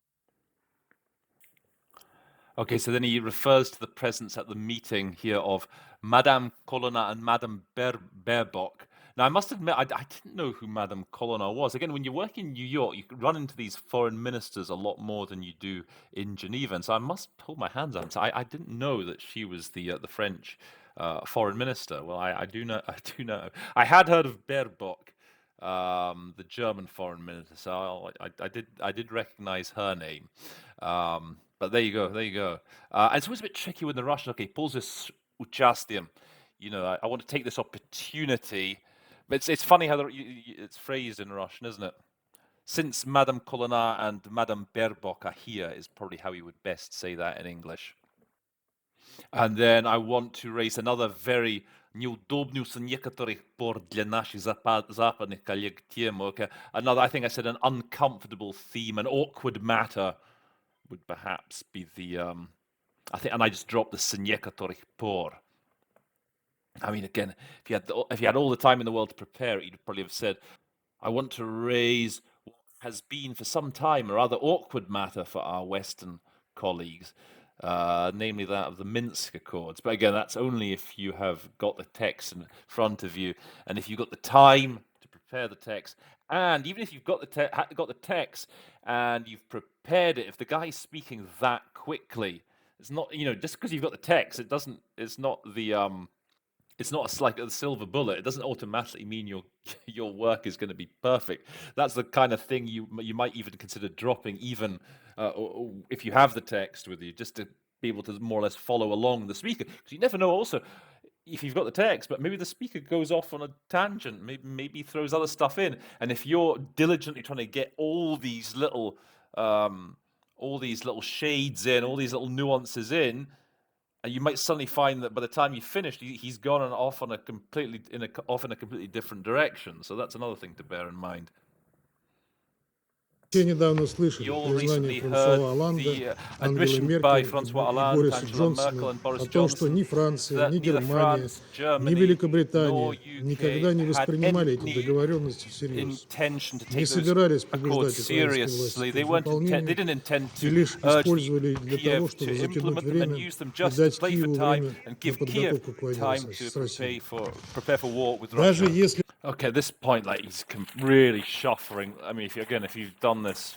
Okay, so then he refers to the presence at the meeting here of Madame Colonna and Madame Baerbock. Now, I must admit, I didn't know who Madame Colonna was. Again, when you work in New York, you run into these foreign ministers a lot more than you do in Geneva. And so I must hold my hands up and say, I didn't know that she was the French foreign minister. Well, I do know. I do know. I had heard of Baerbock, the German foreign minister. So I did recognize her name. But there you go, there you go. And it's always a bit tricky when the Russian, okay, pulses участием. I want to take this opportunity. But it's funny how it's phrased in Russian, isn't it? Since Madame Colonna and Madame Baerbock are here is probably how you would best say that in English. And then I want to raise another very неудобную с некоторых пор для наших западных коллег тему. Okay? Another, I think I said an uncomfortable theme, an awkward matter would perhaps be the I think, and I just dropped the с некоторых пор. I mean, again, if you had all the time in the world to prepare it, you'd probably have said, I want to raise what has been for some time a rather awkward matter for our Western colleagues, namely that of the Minsk Accords. But again, that's only if you have got the text in front of you, and if you've got the time to prepare the text, and even if you've got the text and you've prepared it, if the guy's speaking that quickly, it's not, just because you've got the text, it's not the it's not like a silver bullet. It doesn't automatically mean your work is going to be perfect. That's the kind of thing you might even consider dropping, even or if you have the text with you, just to be able to more or less follow along the speaker. Because you never know. Also, if you've got the text, but maybe the speaker goes off on a tangent, maybe throws other stuff in, and if you're diligently trying to get all these little shades in, all these little nuances in, and you might suddenly find that by the time you finished, he's gone and off on a completely different direction. So that's another thing to bear in mind. Все недавно слышали You all признание recently Франсуа heard Оланда, the Ангелы admission by Меркель Francois и Hollande, Бориса Angela Merkel, Джонсона and Boris о том, что Johnson ни Франция, that ни neither Германия, France, ни Germany, nor Великобритания никогда UK не had воспринимали эти any договоренности всерьез, intention to не take those собирались accords побуждать украинские власти seriously. к They их weren't they выполнению didn't intend и to лишь urge the использовали для того, Kiev to чтобы затянуть implement them and время use them и just to дать play for Киеву time время and на give Kiev подготовку к войне time to с Россией. prepare for war with Даже Russia. если Okay, at this point, like he's really shuffling. I mean, if you've done this,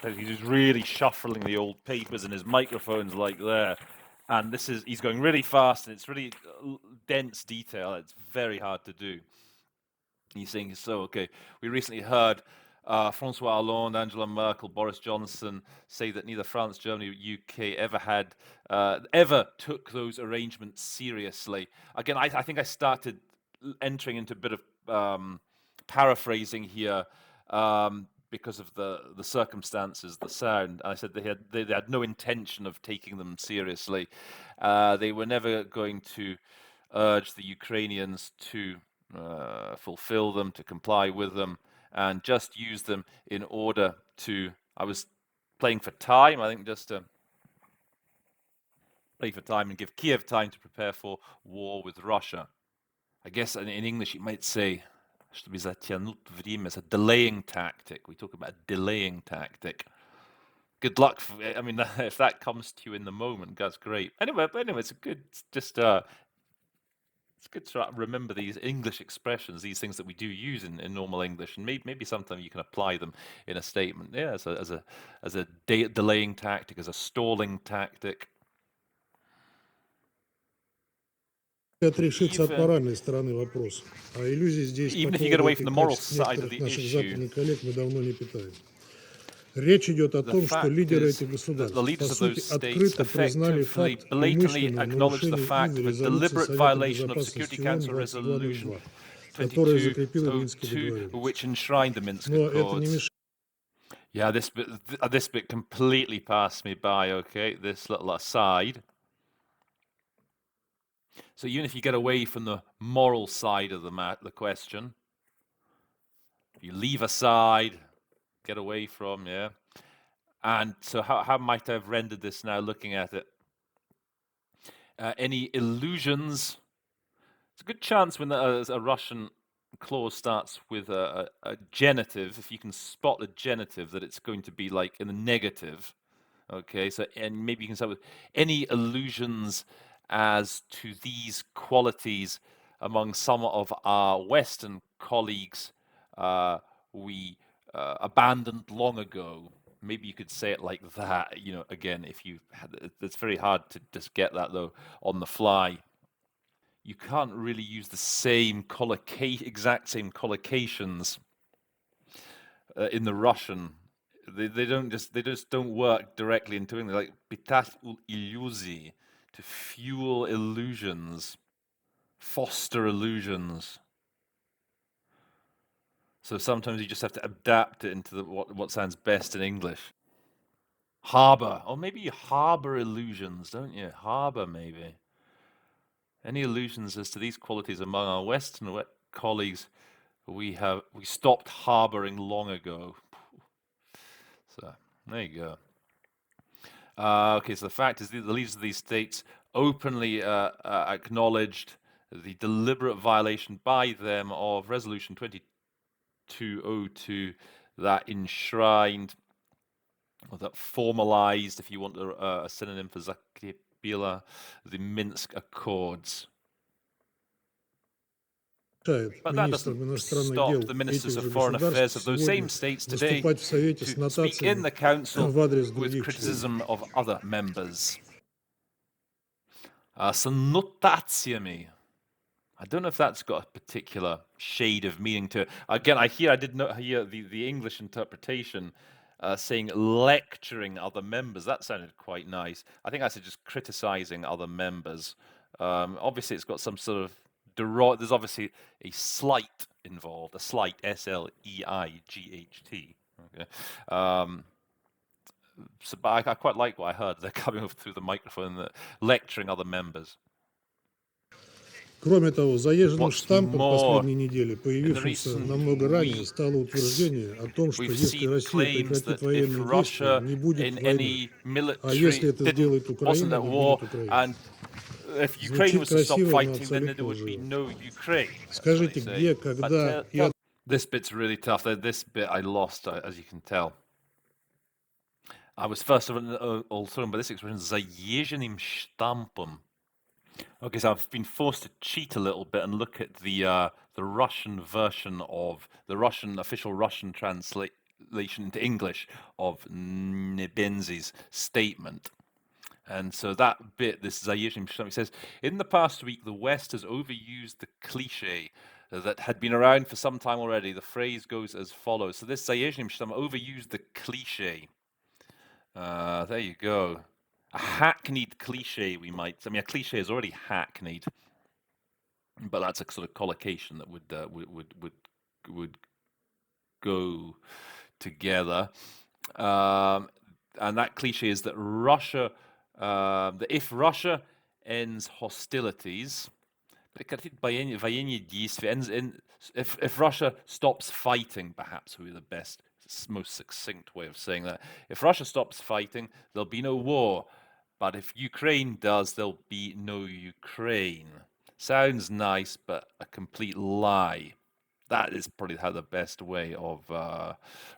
he's really shuffling the old papers and his microphone's like there, and he's going really fast and it's really dense detail. It's very hard to do. He's saying, so, okay, we recently heard Francois Hollande, Angela Merkel, Boris Johnson say that neither France, Germany, or UK ever took those arrangements seriously. Again, I think I started entering into a bit of paraphrasing here because of the circumstances, the sound. I said they had no intention of taking them seriously. They were never going to urge the Ukrainians to fulfill them, to comply with them, and just use them in order to. I was playing for time, I think, just to play for time and give Kiev time to prepare for war with Russia. I guess in English you might say, чтобы затянуть время, it's a delaying tactic. We talk about a delaying tactic. Good luck. I mean, if that comes to you in the moment, that's great. Anyway, it's a good, just it's good to remember these English expressions, these things that we do use in normal English, and maybe sometimes you can apply them in a statement. Yeah, as a delaying tactic, as a stalling tactic. отрешиться от моральной стороны вопроса, а иллюзий здесь по поводу этой качеств некоторых наших западных коллег мы давно не питаем. Речь идет о том, что лидеры этих государств, по сути, открыто признали факт умышленного нарушения ими резолюции Совета Безопасности ООН 2202, которая закрепила Минские договоренности. Но это не мешает. Yeah, this bit completely passed me by. Okay, this little aside. So even if you get away from the moral side of the question, you leave aside, get away from, yeah. And so how might I have rendered this now looking at it? Any illusions? It's a good chance when a Russian clause starts with a genitive, if you can spot the genitive, that it's going to be like in the negative. Okay, so and maybe you can start with any illusions as to these qualities among some of our Western colleagues we abandoned long ago. Maybe you could say it like that, you know, again, if you had, it's very hard to just get that though on the fly. You can't really use the same exact same collocations in the Russian. They just don't work directly into English. Like pitać illuzi, to fuel illusions, foster illusions. So sometimes you just have to adapt it into what sounds best in English. Harbor, or maybe you harbor illusions, don't you? Harbor, maybe. Any illusions as to these qualities among our Western colleagues we stopped harboring long ago. So there you go. Okay, so the fact is the leaders of these states openly acknowledged the deliberate violation by them of Resolution 2202 that enshrined, or that formalized, if you want a synonym for Zakrepila, the Minsk Accords. But that doesn't stop the ministers of foreign affairs of those same states today to speak in the council with criticism of other members. С нотациями. I don't know if that's got a particular shade of meaning to it. Again, I did not hear the English interpretation saying lecturing other members. That sounded quite nice. I think I said just criticizing other members. Obviously, it's got some sort of there's obviously a slight involved, a slight, S-L-E-I-G-H-T. Okay. But I quite like what I heard. They're coming over through the microphone, lecturing other members. Кроме того, заезженным штампом последней недели, появившимся намного ранее, стало утверждение о том, что если Россия прекратит военные действия, не будет войны. А если это сделает Украина, не будет Украины. Звучит красиво, но абсолютно лживо. Скажите, где, когда и от... This bit's really tough. This bit I lost, as you can tell. I was first all thrown by this expression, заезженным штампом. Okay, so I've been forced to cheat a little bit and look at the Russian version of the official Russian translation into English of Nebenzia's statement. And so that bit, this заезженным штампом, it says, in the past week, the West has overused the cliche that had been around for some time already. The phrase goes as follows. So this заезженным штампом overused the cliche. There you go. A hackneyed cliche, we might. I mean, a cliche is already hackneyed, but that's a sort of collocation that would go together. And that cliche is that that if Russia ends hostilities, if Russia stops fighting, perhaps would be the best, most succinct way of saying that. If Russia stops fighting, there'll be no war. But if Ukraine does, there'll be no Ukraine. Sounds nice, but a complete lie. That is probably the best way of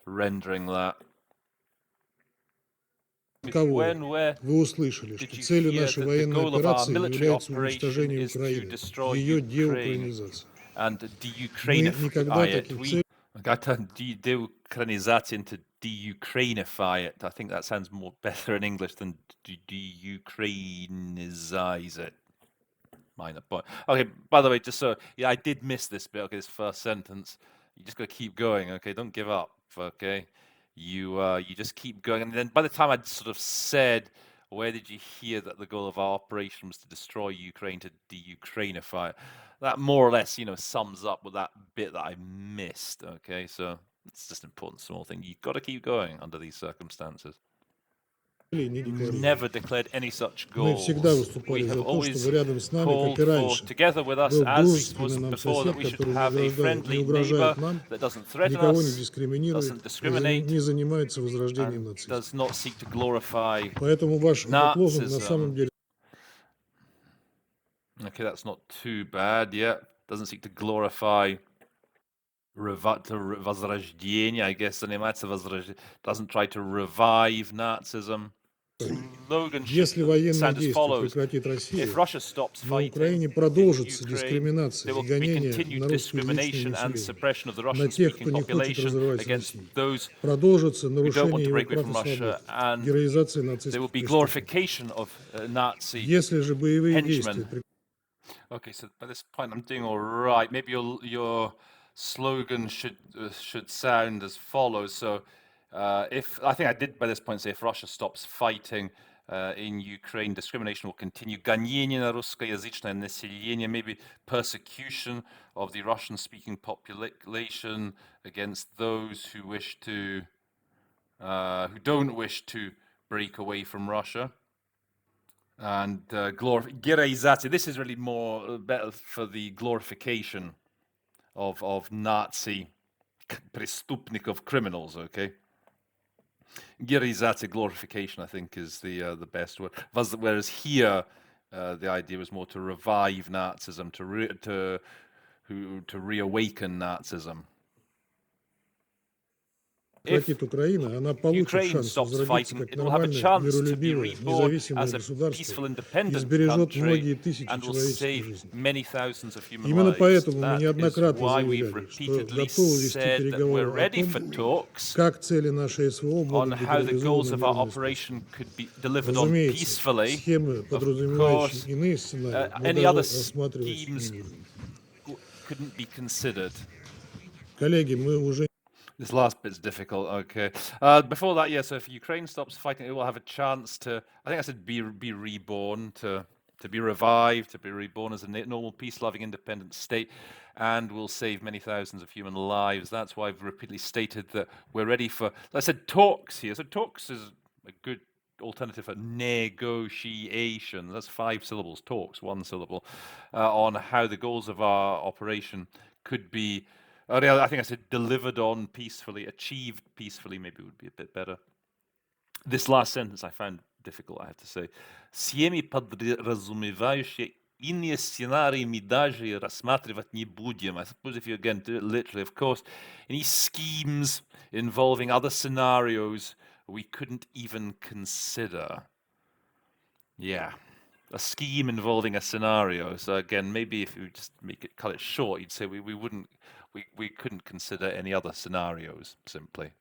rendering that. Вы услышали, что целью нашей военной операции является уничтожение Украины, ее деукраинизация. Мы никогда таких целей... De-Ukrainization into de-Ukrainify it. I think that sounds better in English than de-Ukrainize it. Minor point. Okay, by the way, just so, yeah, I did miss this bit, okay, this first sentence. You just got to keep going, okay? Don't give up, okay? You just keep going. And then by the time I'd sort of said, where did you hear that the goal of our operation was to destroy Ukraine, to de-Ukrainify it? That more or less, sums up with that bit that I missed, okay? So it's just an important small thing. You've got to keep going under these circumstances. Never declared any such goals. We have always called for, together with us, as was before, that we should have a friendly neighbor that doesn't threaten us, doesn't discriminate, and does not seek to glorify Nazism. Okay, that's not too bad, yeah. Doesn't seek to glorify возрождение, I guess, doesn't try to revive Nazism. Slogan Если военные sound as действия follows. прекратит Россия, If Russia stops на fighting Украине in продолжится Ukraine, дискриминация there и will be гонение continued на русскоязычное discrimination and население, suppression of the на тех, кто Russian-speaking не хочет population разрывать against Россию. those Продолжится who don't want нарушение to его break away прав from и Russia, свобод, and героизация there нацистских will be преступников. glorification of Nazi Если же боевые действия henchmen. Okay, so by this point I'm doing all right. Maybe your slogan should sound as follows. So, if I think I did by this point say if Russia stops fighting in Ukraine, discrimination will continue. Гонение на русскоязычное население, maybe persecution of the Russian-speaking population against those who don't wish to break away from Russia. And героизация. This is really better for the glorification of Nazi преступников, criminals. Okay. Gheroization, glorification, I think, is the best word. Whereas here, the idea was more to revive Nazism, to reawaken Nazism. If Ukraine stops fighting, it will have a chance to be reborn as a peaceful, independent country and will save many thousands of human lives. That is why we've repeatedly said that we're ready for talks on how the goals of our operation could be delivered on peacefully. Of course, any other schemes couldn't be considered. Коллеги, мы уже This last bit's difficult. Okay. Before that, so if Ukraine stops fighting, it will have a chance to. I think I said be reborn, to be revived, to be reborn as a normal, peace-loving, independent state, and will save many thousands of human lives. That's why I've repeatedly stated that we're ready for. I said talks here. So talks is a good alternative for negotiation. That's 5 syllables. Talks, 1 syllable, on how the goals of our operation could be. I think I said delivered on peacefully, achieved peacefully, maybe would be a bit better. This last sentence I found difficult, I have to say. Семьи подразумевающие иные сценарии мы даже рассматривать не будем. I suppose if you again do it literally, of course, any schemes involving other scenarios we couldn't even consider. Yeah. A scheme involving a scenario. So again, maybe if you just cut it short, you'd say we couldn't consider any other scenarios, simply.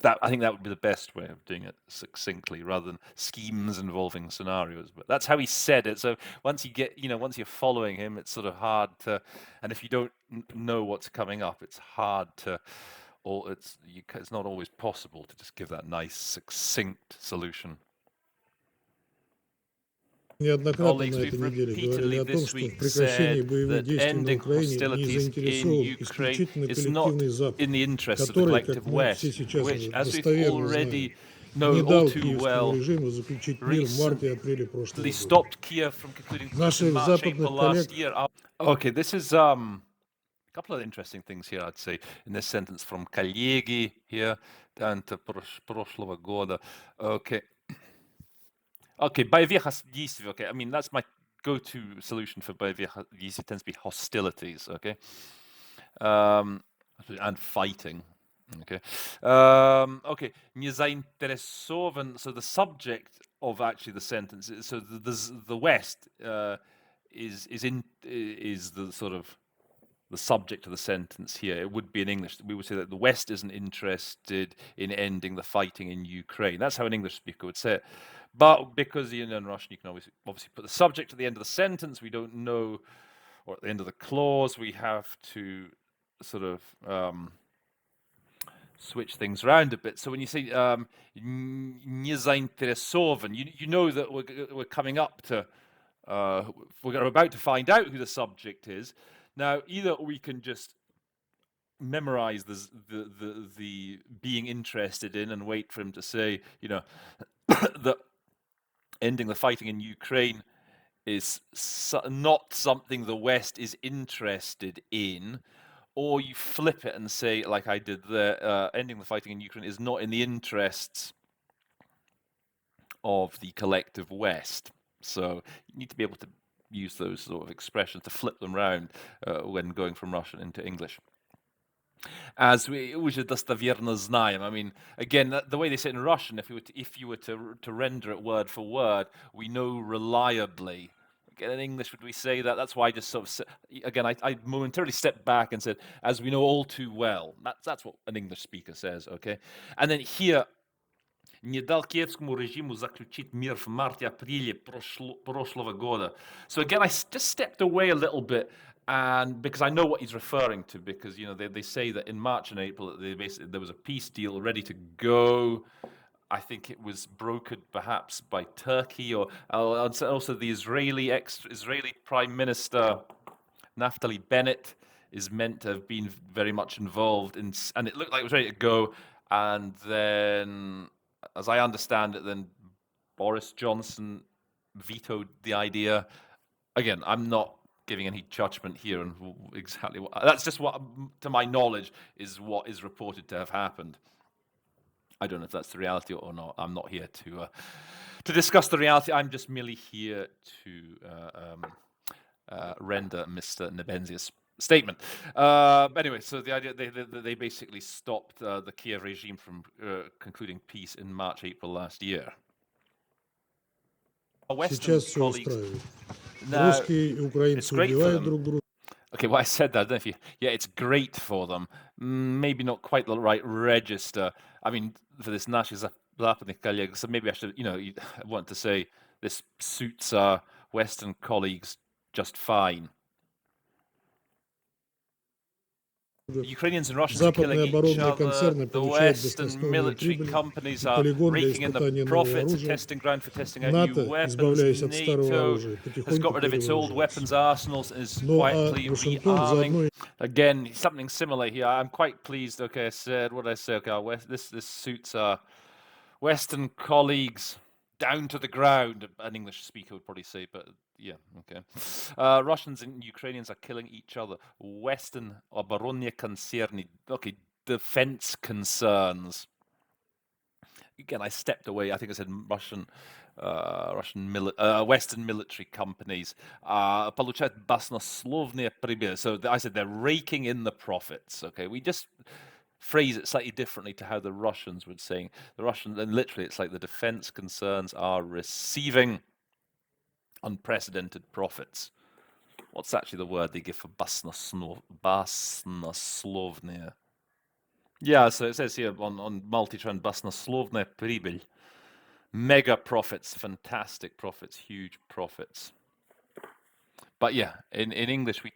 I think that would be the best way of doing it succinctly, rather than schemes involving scenarios. But that's how he said it. So once once you're following him, it's sort of hard to, and if you don't know what's coming up, it's hard to, or it's not always possible to just give that nice, succinct solution. неоднократно на этой неделе говорили о том, что в прекращении боевых действий на Украине не заинтересован исключительно коллективный Запад, который, как мы все сейчас уже достоверно знаем, не дал киевскому режиму заключить мир в марте и апреле прошлого года. Наших западных коллег... Okay, this is a couple of interesting things here, I'd say, in this sentence, from коллеги here down to прошлого года. Okay, боевых действий. Okay, I mean, that's my go-to solution for боевых действий, tends to be hostilities. Okay, and fighting. Okay, okay. Не заинтересован. So the subject of actually the sentence. So the West is the sort of the subject of the sentence here. It would be in English. We would say that the West isn't interested in ending the fighting in Ukraine. That's how an English speaker would say it. But because in Russian you can obviously put the subject at the end of the sentence, we don't know, or at the end of the clause, we have to sort of switch things around a bit. So when you say не заинтересован, you know that we're coming up to, we're about to find out who the subject is. Now, either we can just memorize the being interested in and wait for him to say, that ending the fighting in Ukraine is not something the West is interested in, or you flip it and say, like I did there, ending the fighting in Ukraine is not in the interests of the collective West. So you need to be able to use those sort of expressions to flip them around when going from Russian into English. As we уже достоверно знаем. I mean, again, the way they say it in Russian, if you were to render it word for word, we know reliably. Again, in English, would we say that? That's why I just sort of, again, I momentarily stepped back and said, as we know all too well. That's what an English speaker says, okay? And then here, не дал киевскому режиму заключить мир в марте-апреле прошлого года. So again, I just stepped away a little bit, and because I know what he's referring to, because they say that in March and April there was a peace deal ready to go. I think it was brokered perhaps by Turkey, or also the Israeli Prime Minister Naftali Bennett is meant to have been very much involved in, and it looked like it was ready to go. And then, as I understand it, then Boris Johnson vetoed the idea. Again, I'm not giving any judgment here on exactly what. That's just what, to my knowledge, is what is reported to have happened. I don't know if that's the reality or not. I'm not here to discuss the reality. I'm just merely here to render Mr. Nebenzia's statement. Anyway, so the idea they basically stopped the Kiev regime from concluding peace in March, April last year. Сейчас все устраивает. Русские и украинцы убивают друг друга. Okay, well, I said that, I don't know if it's great for them. Maybe not quite the right register. I mean, for this наши западных коллег, so maybe I should, I want to say this suits our Western colleagues just fine. Ukrainians and Russians are killing Западные each оборонные other. концерны The получают Western баснословные military прибыли companies и are полигон для raking in the испытания нового profits, a оружия. testing ground for testing out new НАТО, weapons. избавляясь от старого NATO оружия, has got потихоньку rid of its old weapons перевооружается. arsenals and is Ну а quietly Вашингтон rearming. заодно Again, something similar here. I'm quite pleased. Okay, I said what did I say. Okay, this suits our Western colleagues down to the ground. An English speaker would probably say, but yeah, okay. Russians and Ukrainians are killing each other. Western оборонные концерны. Okay, defense concerns. Again, I stepped away. I think I said Western military companies получают баснословные прибыли. So I said they're raking in the profits. Okay, we just phrase it slightly differently to how the Russians would say. The Russians, and literally, it's like the defense concerns are receiving unprecedented profits. What's actually the word they give for баснословные? Yeah, so it says here on multi-trend баснословная прибыль. Mega profits, fantastic profits, huge profits. But yeah, in English we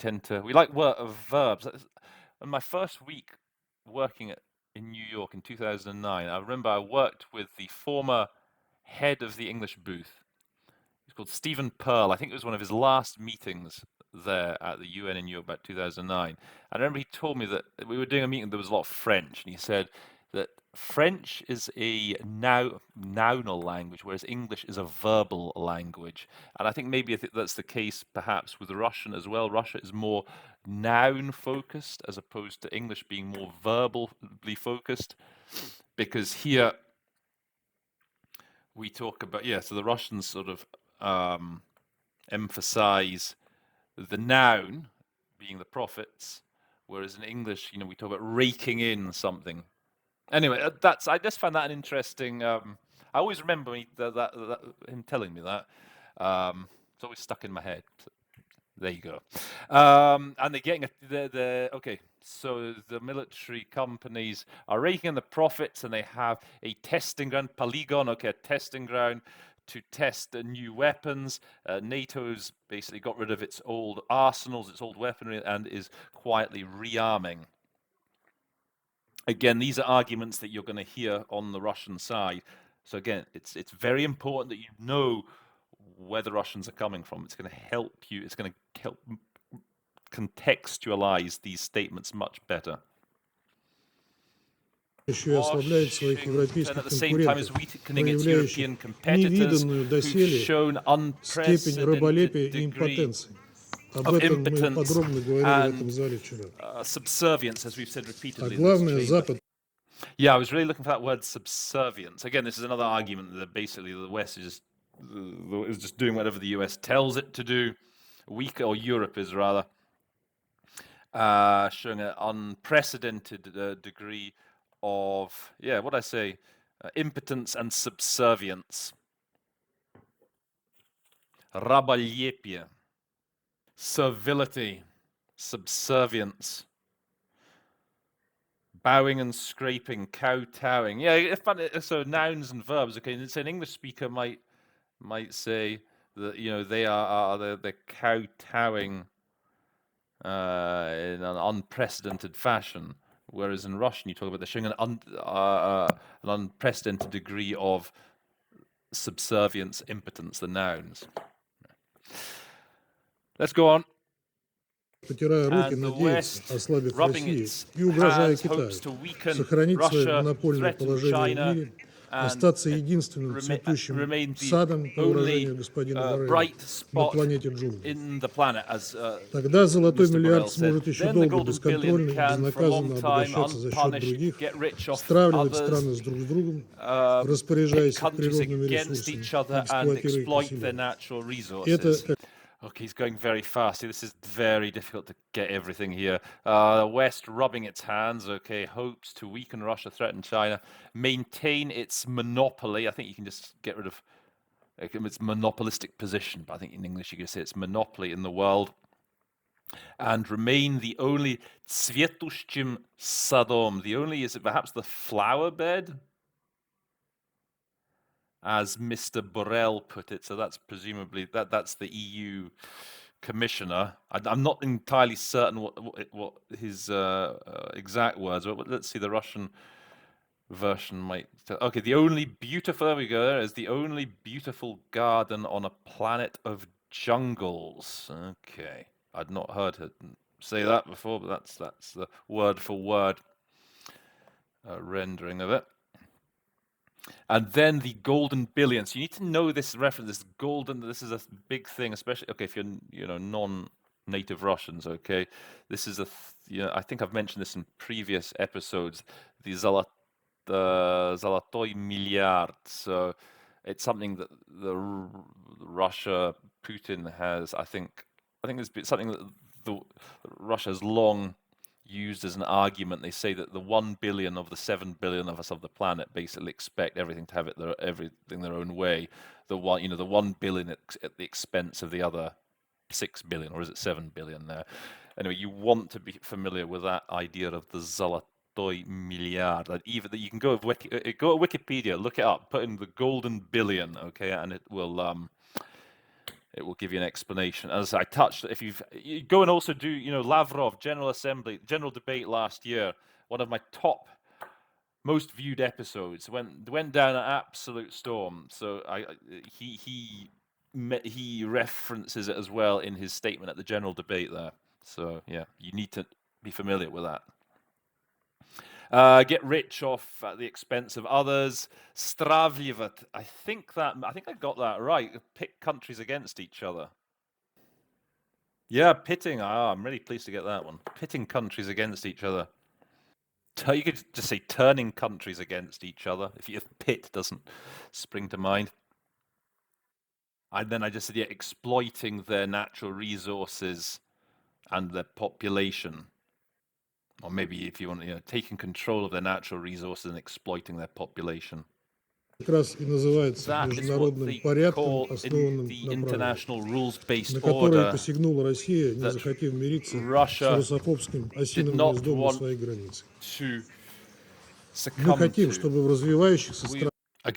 like verbs. In my first week working in New York in 2009, I remember I worked with the former head of the English booth. He's called Stephen Pearl. I think it was one of his last meetings there at the UN in New York about 2009. I remember he told me that we were doing a meeting, there was a lot of French, and he said that French is a nounal language, whereas English is a verbal language. And I think maybe that's the case perhaps with Russian as well. Russia is more noun focused as opposed to English being more verbally focused, because here we talk about, so the Russians sort of emphasize the noun being the profits, whereas in English, we talk about raking in something. Anyway, I just found that an interesting. I always remember him telling me that. It's always stuck in my head. So there you go. And they're getting okay. So the military companies are raking in the profits, and they have a testing ground, polygon. Okay, a testing ground to test new weapons. NATO's basically got rid of its old arsenals, its old weaponry, and is quietly rearming. Again, these are arguments that you're going to hear on the Russian side. So again, it's very important that you know where the Russians are coming from. It's going to help you. It's going to help contextualize these statements much better. еще и ослабляет своих европейских конкурентов, проявляющих невиданную доселе степень раболепия и импотенции. Об этом мы подробно говорили в этом зале вчера. А главное, Запад. Yeah, I was really looking for that word subservience. Again, this is another argument that basically the West is just doing whatever the US tells it to do. Or Europe is rather, showing an unprecedented degree of, what I say, impotence and subservience. Раболепие, servility, subservience, bowing and scraping, kowtowing. Yeah, so nouns and verbs. Okay, so an English speaker might say that they're kowtowing in an unprecedented fashion, whereas in Russian you talk about they're showing an unprecedented degree of subservience, impotence, the nouns. Let's go on. Потирая руки, надеется, ослабив Россию и угрожая Китаю, сохранить свое монопольное положение в мире, остаться единственным цветущим садом, по выражению господина Борреля, на планете джунглей. Тогда золотой миллиард сможет еще долго бесконтрольно и безнаказанно обогащаться за счет других, стравливать страны друг с другом, распоряжаясь их природными ресурсами, эксплуатируя их население. Это Okay, he's going very fast. This is very difficult to get everything here. The West rubbing its hands. Okay, hopes to weaken Russia, threaten China, maintain its monopoly. I think you can just get rid of its monopolistic position, but I think in English you can say its monopoly in the world, and remain the only цветущим садом. The only, is it perhaps the flower bed, as Mr. Borrell put it? So that's presumably that's the EU commissioner. I'm not entirely certain what his exact words were, but let's see the Russian version might tell. Okay, the only beautiful, there we go, there is the only beautiful garden on a planet of jungles. Okay, I'd not heard her say that before, but that's the word for word rendering of it. And then the golden billion. So you need to know this reference, this golden, this is a big thing, especially, okay, if you're, non-native Russians, okay? This is I think I've mentioned this in previous episodes, the Zolotoy Milliard. So it's something that Russia, Putin has, I think it's something that Russia has long used as an argument. They say that the 1 billion of the 7 billion of us of the planet basically expect everything to have everything their own way. The 1 billion at the expense of the other 6 billion, or is it 7 billion there? Anyway, you want to be familiar with that idea of the Zolotoy Milliard. Even that you can go to Wikipedia, look it up, put in the golden billion, okay, and it will give you an explanation. As I touched, if you go and also do, Lavrov, General Assembly, General Debate last year, one of my top most viewed episodes, went down an absolute storm. So he references it as well in his statement at the General Debate there. So yeah, you need to be familiar with that. Get rich off at the expense of others. Stravlivat. I think I got that right. Pit countries against each other. Yeah, pitting. I'm really pleased to get that one. Pitting countries against each other. You could just say turning countries against each other if pit doesn't spring to mind. And then I just said, yeah, exploiting their natural resources and their population. Or maybe if you want, taking control of their natural resources and exploiting their population. Как раз и называется международным порядком, основанным на правилах, на которые посягнула Россия, не захотев мириться с русофобским осиновым гнездом на своей границе. Мы хотим, чтобы в развивающихся странах... I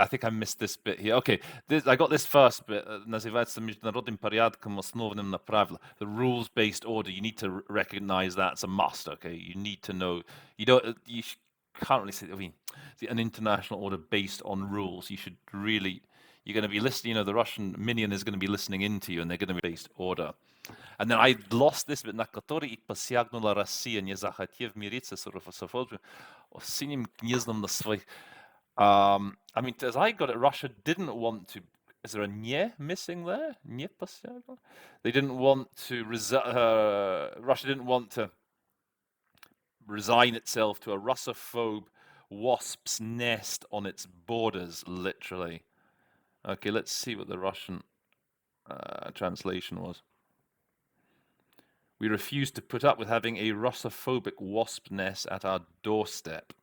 think I missed this bit here. Okay, I got this first bit. Называется международным порядком, основанным на правилах. The rules-based order. You need to recognize that's a must. Okay, you need to know. You can't really say. I mean, an international order based on rules. You're going to be listening. The Russian minion is going to be listening into you, and they're going to be based order. And then I lost this bit, на который посягнула Россия, не захотев мириться с русофобами, осиновым гнездом на своих. I mean, as I got it, Russia didn't want to. Is there a "nie" missing there? Nie посягнула? They didn't want to. Russia didn't want to resign itself to a Russophobe wasp's nest on its borders, literally. Okay, let's see what the Russian translation was. We refuse to put up with having a Russophobic wasp nest at our doorstep.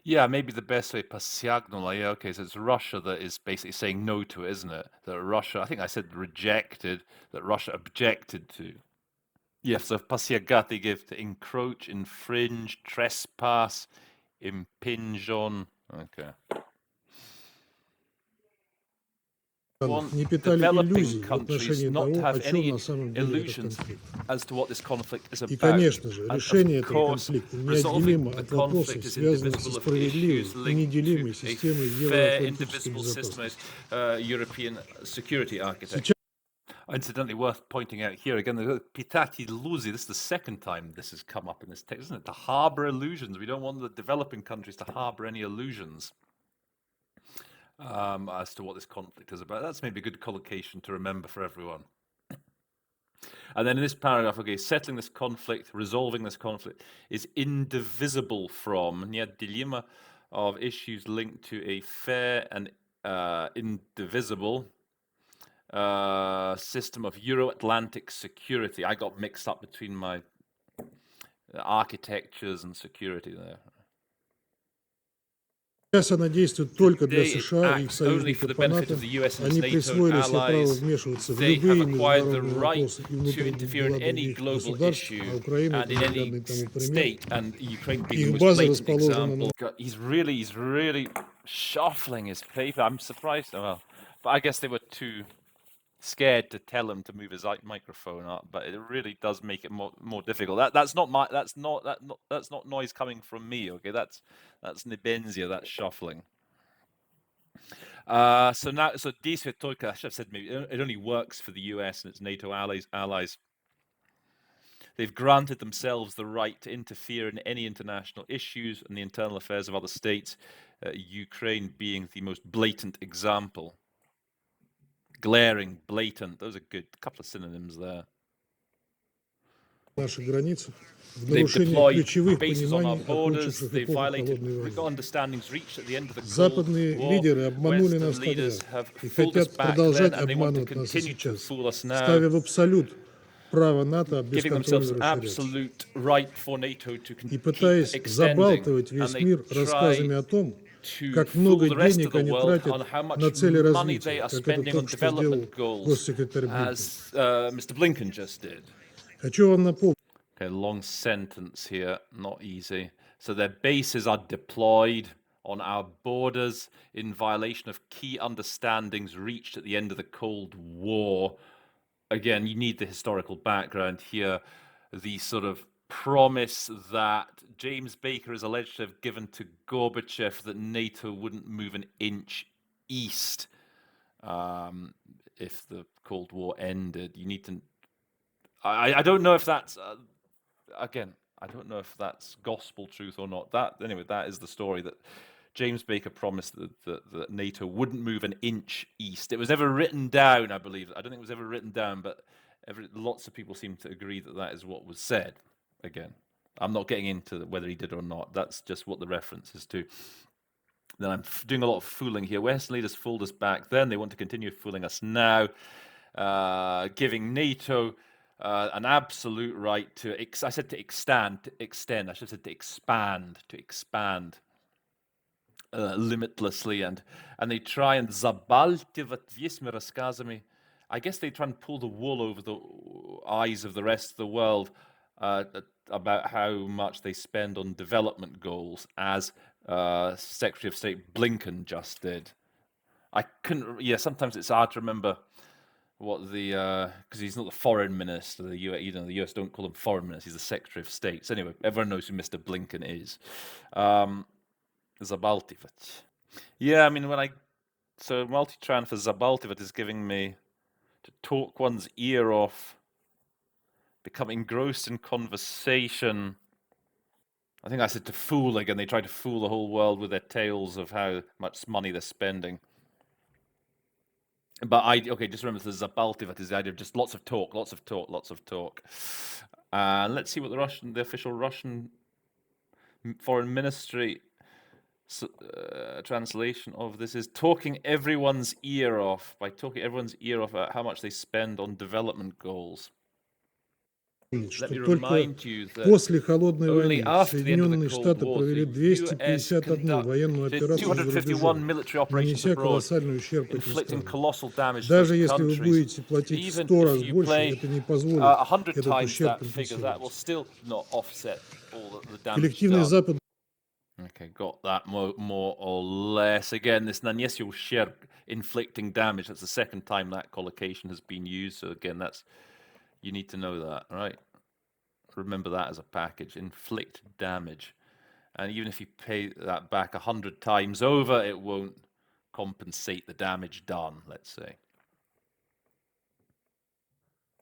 Yeah, maybe the best way, посягнула. Yeah, okay, so it's Russia that is basically saying no to it, isn't it? That Russia, I think I said rejected, that Russia objected to. Yes, so посягать, they give to encroach, infringe, trespass, impinge on. Okay. Не питали иллюзий в отношении того, о чем на самом деле этот конфликт. И, конечно же, решение этого конфликта неотделимо от вопросов, связанных со справедливой и неделимой системой евроатлантической безопасности. Incidentally, worth pointing out here again, the pitati illusi. This is the second time this has come up in this text, isn't it? To harbour illusions. We don't want the developing countries to harbour any illusions as to what this conflict is about. That's maybe a good collocation to remember for everyone. And then in this paragraph, okay, settling this conflict, resolving this conflict is indivisible from dilemma of issues linked to a fair and indivisible system of Euro-Atlantic security. I got mixed up between my architectures and security there. Сейчас она действует только для США и их союзников по НАТО. Они присвоили себе право вмешиваться в любые международные вопросы и внутренние дела других государств, а Украина – наглядный тому пример. Их база расположена на... He's really shuffling his paper. I'm surprised. Well, but I guess they were too scared to tell him to move his microphone up, but it really does make it more difficult. That's not noise coming from me. Okay, that's Nebenzia. That's shuffling. So действие только, I should have said maybe it only works for the US and its NATO allies. They've granted themselves the right to interfere in any international issues and the internal affairs of other states, Ukraine being the most blatant example. Glaring, blatant, those are good. A couple of synonyms there. Наши границы, в They've нарушение deployed ключевых bases on our пониманий borders. окончивших They've эпоху violated холодной войны. understandings reached at the end of the Cold Западные War. лидеры обманули нас Western тогда leaders have и fooled us хотят back продолжать then, and they want to обманывать нас и continue to сейчас, fool us now, ставя в абсолют право НАТО giving themselves бесконтрольно расширяться. absolute right for NATO to И keep пытаясь extending, забалтывать and весь they мир try рассказами о том, to как fool много the rest of денег the они world on тратят how much на цели money they развития, are как это spending on только что сделал development goals, госсекретарь Блинкен. as Mr. Blinken just did. Хочу вам напомнить, Okay, long sentence here, not easy. So their bases are deployed on our borders in violation of key understandings reached at the end of the Cold War. Again, you need the historical background here. The sort of promise that James Baker is alleged to have given to Gorbachev that NATO wouldn't move an inch east if the Cold War ended. You need to... I don't know if that's... Again, I don't know if that's gospel truth or not. That is the story, that James Baker promised that NATO wouldn't move an inch east. It was never written down, I believe. I don't think it was ever written down, but lots of people seem to agree that is what was said. Again, I'm not getting into whether he did or not. That's just what the reference is to. Then I'm doing a lot of fooling here. Western leaders fooled us back then. They want to continue fooling us now, giving NATO an absolute right to, I said to extend, I should have said to expand limitlessly, and they try and забалтывать всеми рассказами. I guess they try and pull the wool over the eyes of the rest of the world about how much they spend on development goals, as Secretary of State Blinken just did. Sometimes it's hard to remember what the because he's not the foreign minister. The US don't call him foreign minister. He's the Secretary of State. So anyway, everyone knows who Mr. Blinken is. Zabaltivat. Yeah, I mean, so multi-tran for Zabaltivat is giving me to talk one's ear off, become engrossed in conversation. I think I said to fool again. They try to fool the whole world with their tales of how much money they're spending. But just remember, the Zabaltivat is the idea of just lots of talk. And let's see what the official Russian foreign ministry translation of this is: talking everyone's ear off, by talking everyone's ear off about how much they spend on development goals. что только после Холодной войны Соединенные Штаты провели 251 военную операцию за рубежом, нанеся колоссальный ущерб этим странам. Даже если вы будете платить в 100 раз больше, это не позволит этот ущерб компенсировать. Коллективный Запад... Okay, got that more or less. Again, this naniesił ущерб, inflicting damage. That's the second time that collocation has been used. So again, you need to know that, right? Remember that as a package, inflict damage. And even if you pay that back 100 times over, it won't compensate the damage done, let's say.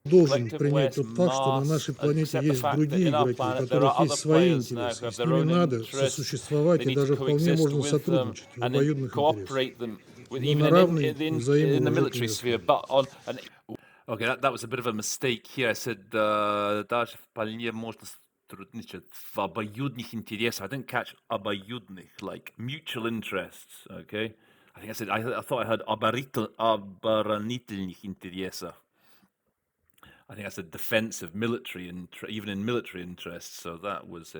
Должен принять тот факт, что на нашей планете есть другие игроки, у которых есть свои интересы, и с ними надо сосуществовать, и даже вполне можно сотрудничать в обоюдных интересах, но на равной и взаимоуважительной основе. Okay, that was a bit of a mistake here. I said даже вполне можно сотрудничать в обоюдных интересах. I didn't catch обоюдных, like mutual interests. Okay, I thought I heard оборонительных интересах. I think I said defensive, military, even in military interests. So that was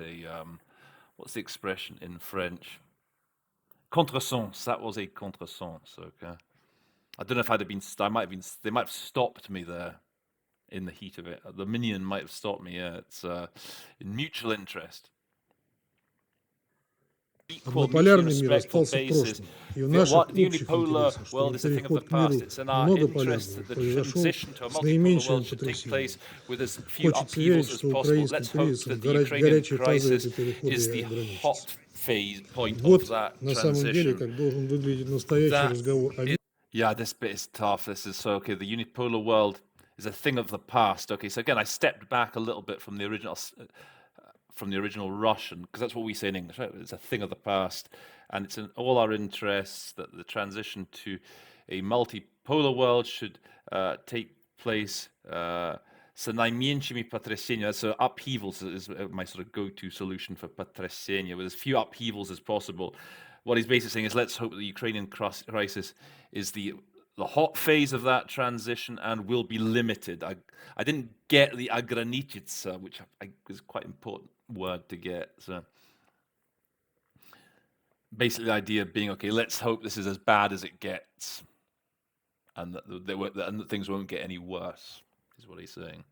what's the expression in French? Contresens. That was a contresens. Okay. I don't know if they might have stopped me there in the heat of it. The minion might have stopped me. Yeah, it's in mutual interest. Однополярный мир остался в прошлом, и в наших общих интересах, чтобы переход к миру многополярному произошел с наименьшими потрясениями. Хочется верить, что украинским кризисом горячая фаза этой перехода и ограничится. Вот на самом деле, как должен выглядеть настоящий разговор о мире. Yeah, this bit is tough. This is so okay. The unipolar world is a thing of the past. Okay, so again, I stepped back a little bit from the original Russian, because that's what we say in English, right? It's a thing of the past, and it's in all our interests that the transition to a multipolar world should take place. So najmniejszymi потрясениями, so upheavals is my sort of go-to solution for потрясения, with as few upheavals as possible. What he's basically saying is, let's hope that the Ukrainian crisis is the hot phase of that transition and will be limited. I didn't get the ограничиться, which is quite an important word to get. So basically the idea being, okay, let's hope this is as bad as it gets, and that things won't get any worse, is what he's saying.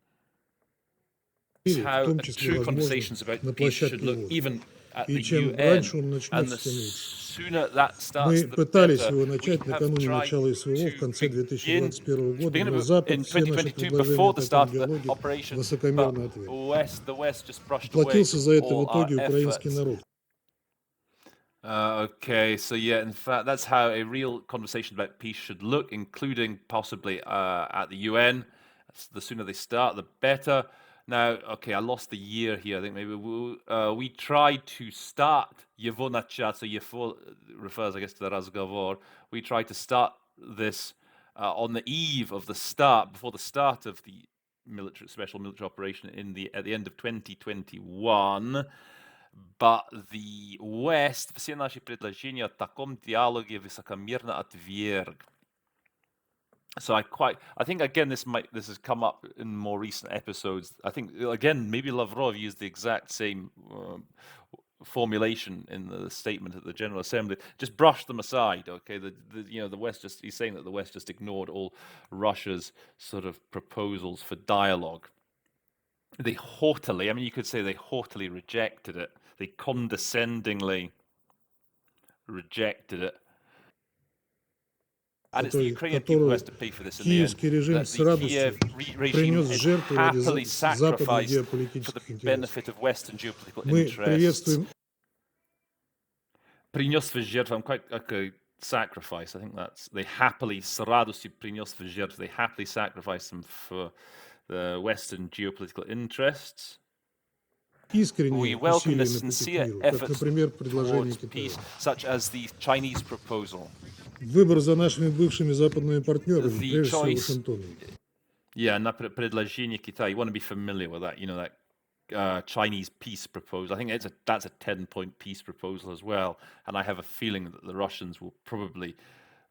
How true conversations about peace should look, even at the UN, and the sooner that starts, Мы пытались его начать накануне начала СВО в конце 2021 года, но Запад все наши предложения о таком диалоге высокомерно отверг. Платился за это в итоге украинский народ. Okay, so yeah, in fact, that's how a real conversation about peace should look, including possibly at the UN. The sooner they start, the better. Now, okay, I lost the year here. I think maybe we tried to start Yevo Nachat, so Yevo refers, I guess, to the Razgovor. We tried to start this on the eve of the start, before the start of the special military operation at the end of 2021. But the West все наши предложения о таком диалоге высокомерно отверг. So I think again this has come up in more recent episodes. I think again maybe Lavrov used the exact same formulation in the statement at the General Assembly. Just brushed them aside. Okay, the West he's saying that the West just ignored all Russia's sort of proposals for dialogue. They haughtily, I mean, you could say they haughtily rejected it. They condescendingly rejected it. And it's the Ukrainian people who has to pay for this in the end. That the Kiev regime is happily sacrificed for the benefit of Western geopolitical interests. Принес в жертву, I'm quite okay, sacrifice. I think that's, they happily, с радостью принес в жертву, they happily sacrificed them for the Western geopolitical interests. We welcome the sincere efforts towards peace, such as the Chinese proposal. Выбор за нашими бывшими западными партнерами, прежде всего Вашингтоном. Yeah, на предложение Китая. You want to be familiar with that, that Chinese peace proposal. I think that's a 10-point peace proposal as well, and I have a feeling that the Russians will probably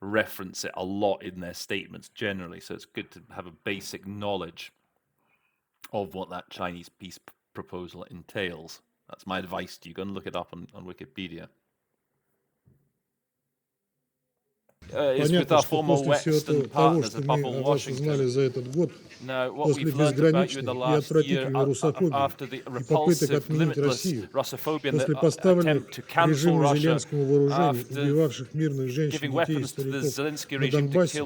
reference it a lot in their statements generally, so it's good to have a basic knowledge of what that Chinese peace proposal entails. That's my advice to you. Go and look it up on Wikipedia. Понятно, что после всего того, что мы о вас узнали за этот год, после безграничной и отвратительной русофобии и попыток отменить Россию, после поставленных режиму Зеленскому вооружений, убивавших мирных женщин, детей и стариков на Донбассе,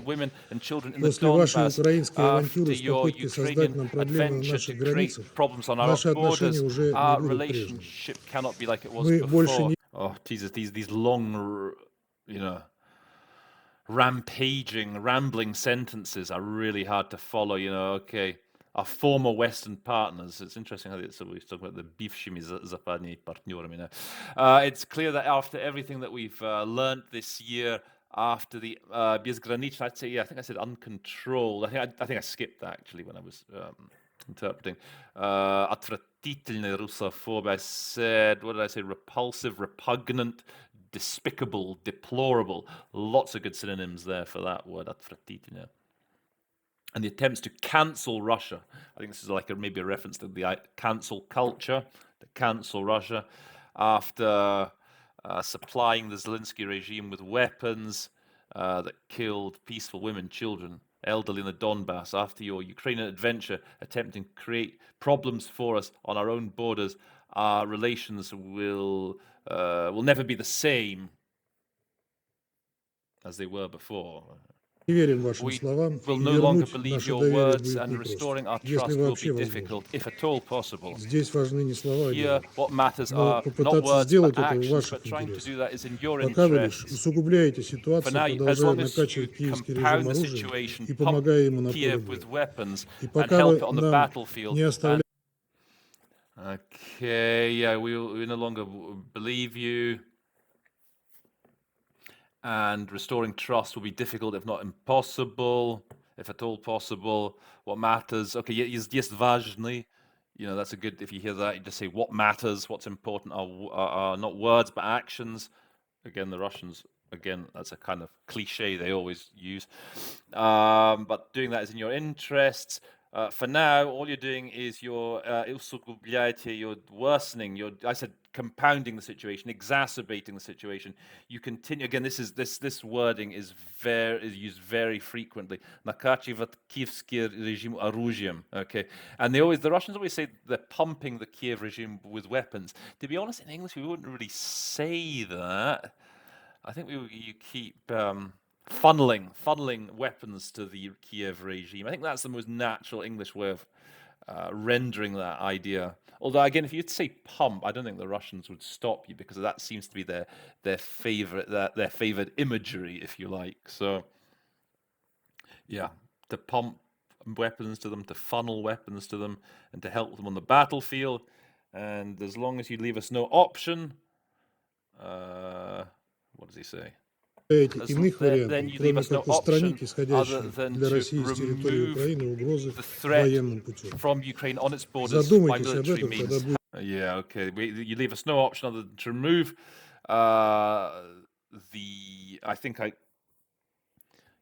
после вашей украинской авантюры с попыткой создать нам проблемы на наших границах, наши отношения уже не будут прежними. Мы больше не... Oh, Jesus, these long, rambling sentences are really hard to follow, okay. Our former Western partners, it's interesting how we're talking about the бывшими западными партнерами now. It's clear that after everything that we've learned this year, after the безграничный, I'd say, I think I said uncontrolled. I think I skipped that actually when I was interpreting. Отвратительный Russophobia, I said, what did I say? Repulsive, repugnant, despicable, deplorable. Lots of good synonyms there for that word, отвратительно. And the attempts to cancel Russia. I think this is like maybe a reference to the cancel culture, to cancel Russia, after supplying the Zelensky regime with weapons that killed peaceful women, children, elderly in the Donbass, after your Ukrainian adventure attempting to create problems for us on our own borders, our relations will will never be the same as they were before. Не верим вашим We словам, will и no longer вернуть believe наше your доверие words, будет and непросто, restoring our если trust will be вообще возможно. difficult, if at all possible. Здесь важны не слова, а Here, дела. what matters Но are not попытаться words but сделать это в actions, ваших but trying to интересах. do that is in your Пока вы лишь interests. усугубляете For ситуацию, now, as продолжая long as you накачивать киевский режим compound the оружием situation, и pump помогая ему на поле Kiev боя. with weapons, И and пока help вы it on the нам battlefield. не оставляете... Okay, yeah, we no longer believe you. And restoring trust will be difficult, if not impossible, if at all possible. What matters? Okay, jest ważny. You know, that's a good, if you hear that, you just say what matters, what's important are not words, but actions. Again, the Russians, that's a kind of cliche they always use. But doing that is in your interests. For now, all you're doing is you're worsening, I said compounding the situation, exacerbating the situation. You continue, again, this wording is used very frequently. Nakачивать киевский режим оружием, okay? And the Russians always say they're pumping the Kiev regime with weapons. To be honest, in English, we wouldn't really say that. I think you keep funneling weapons to the Kiev regime. I think that's the most natural English way of rendering that idea. Although, again, if you'd say pump, I don't think the Russians would stop you, because that seems to be their favored imagery, if you like. So, yeah, to pump weapons to them, to funnel weapons to them, and to help them on the battlefield. And as long as you leave us no option, what does he say? Иных вариантов, Then you leave кроме us no как устранить option other исходящие than для to России с территории remove Украины угрозы the threat военным путем. from Ukraine on its borders by Задумайтесь об military этом, когда means. будет... Yeah, okay. You leave us no option other than to remove I think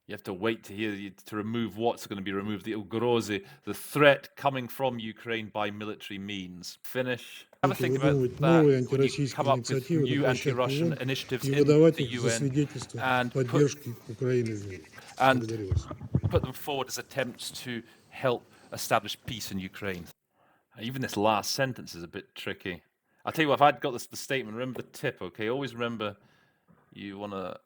you have to wait to hear to remove what's going to be removed, the ugrozy, the threat coming from Ukraine by military means. Finish. Have a think about выдумывать that новые when you антироссийские come up with инициативы на new площадке anti-Russian ООН initiatives и in выдавать the их за UN свидетельство and поддержки Украины в мире. and Благодарю вас. put them forward as attempts to help establish peace in Ukraine. Even this last sentence is a bit tricky. I'll tell you what, if I'd got the statement, remember the tip, okay? Always remember you want to,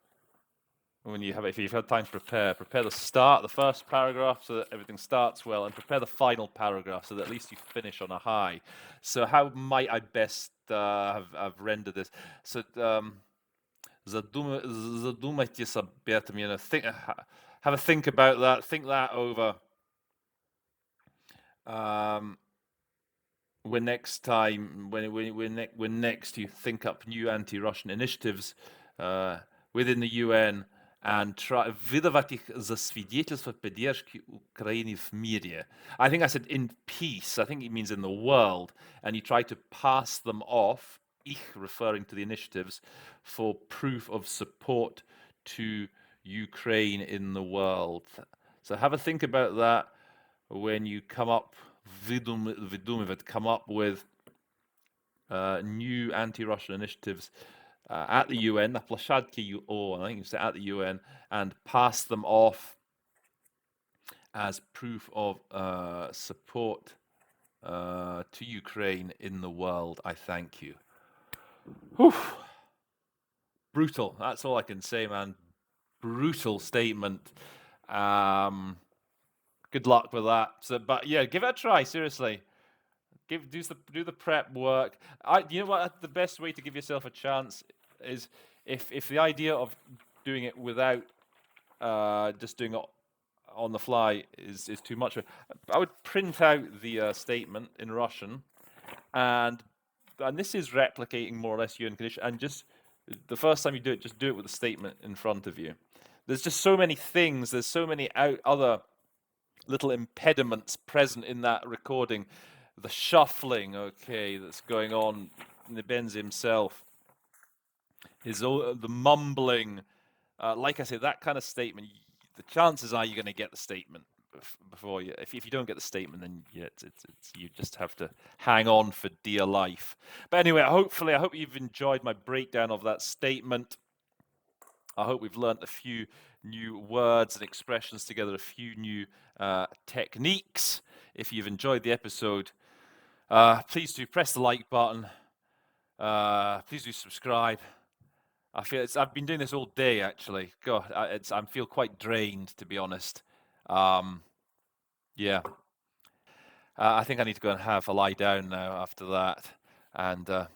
if you've had time to prepare the start, the first paragraph, so that everything starts well, and prepare the final paragraph so that at least you finish on a high. So how might I best have rendered this? So задумайтесь об этом, have a think about that, think that over. When next you think up new anti-Russian initiatives within the UN and выдавать их за свидетельство поддержки Украины в мире. I think I said in peace. I think it means in the world. And you try to pass them off, ich referring to the initiatives, for proof of support to Ukraine in the world. So have a think about that when you come up come up with new anti-Russian initiatives at the UN, na площадке UN, I think you say at the UN, and pass them off as proof of support to Ukraine in the world. I thank you. Whew. Brutal. That's all I can say, man. Brutal statement. Good luck with that. So, but yeah, give it a try. Seriously, do the prep work. You know what? The best way to give yourself a chance is if the idea of doing it without just doing it on the fly is too much. I would print out the statement in Russian, and this is replicating more or less UN condition. And just the first time you do it, just do it with the statement in front of you. There's just so many things. There's so many other little impediments present in that recording. The shuffling, okay, that's going on. Nebenzia himself, the mumbling. Like I say, that kind of statement. The chances are you're going to get the statement before you. If you don't get the statement, then it's you just have to hang on for dear life. But anyway, I hope you've enjoyed my breakdown of that statement. I hope we've learnt a few new words and expressions together, a few new techniques. If you've enjoyed the episode, please do press the like button. Please do subscribe. I've been doing this all day, actually. God, I feel quite drained, to be honest. Yeah. I think I need to go and have a lie down now after that and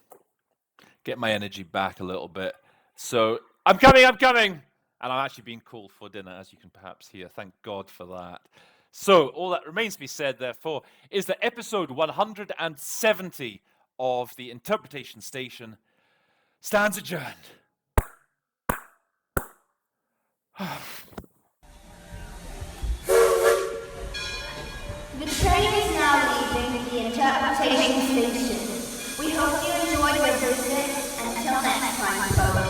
get my energy back a little bit. So, I'm coming! And I'm actually being called for dinner, as you can perhaps hear. Thank God for that. So, all that remains to be said, therefore, is that episode 170 of the Interpretation Station stands adjourned. The train is now leaving the Interpretation Station. We hope you enjoyed your visit. Until next time, folks.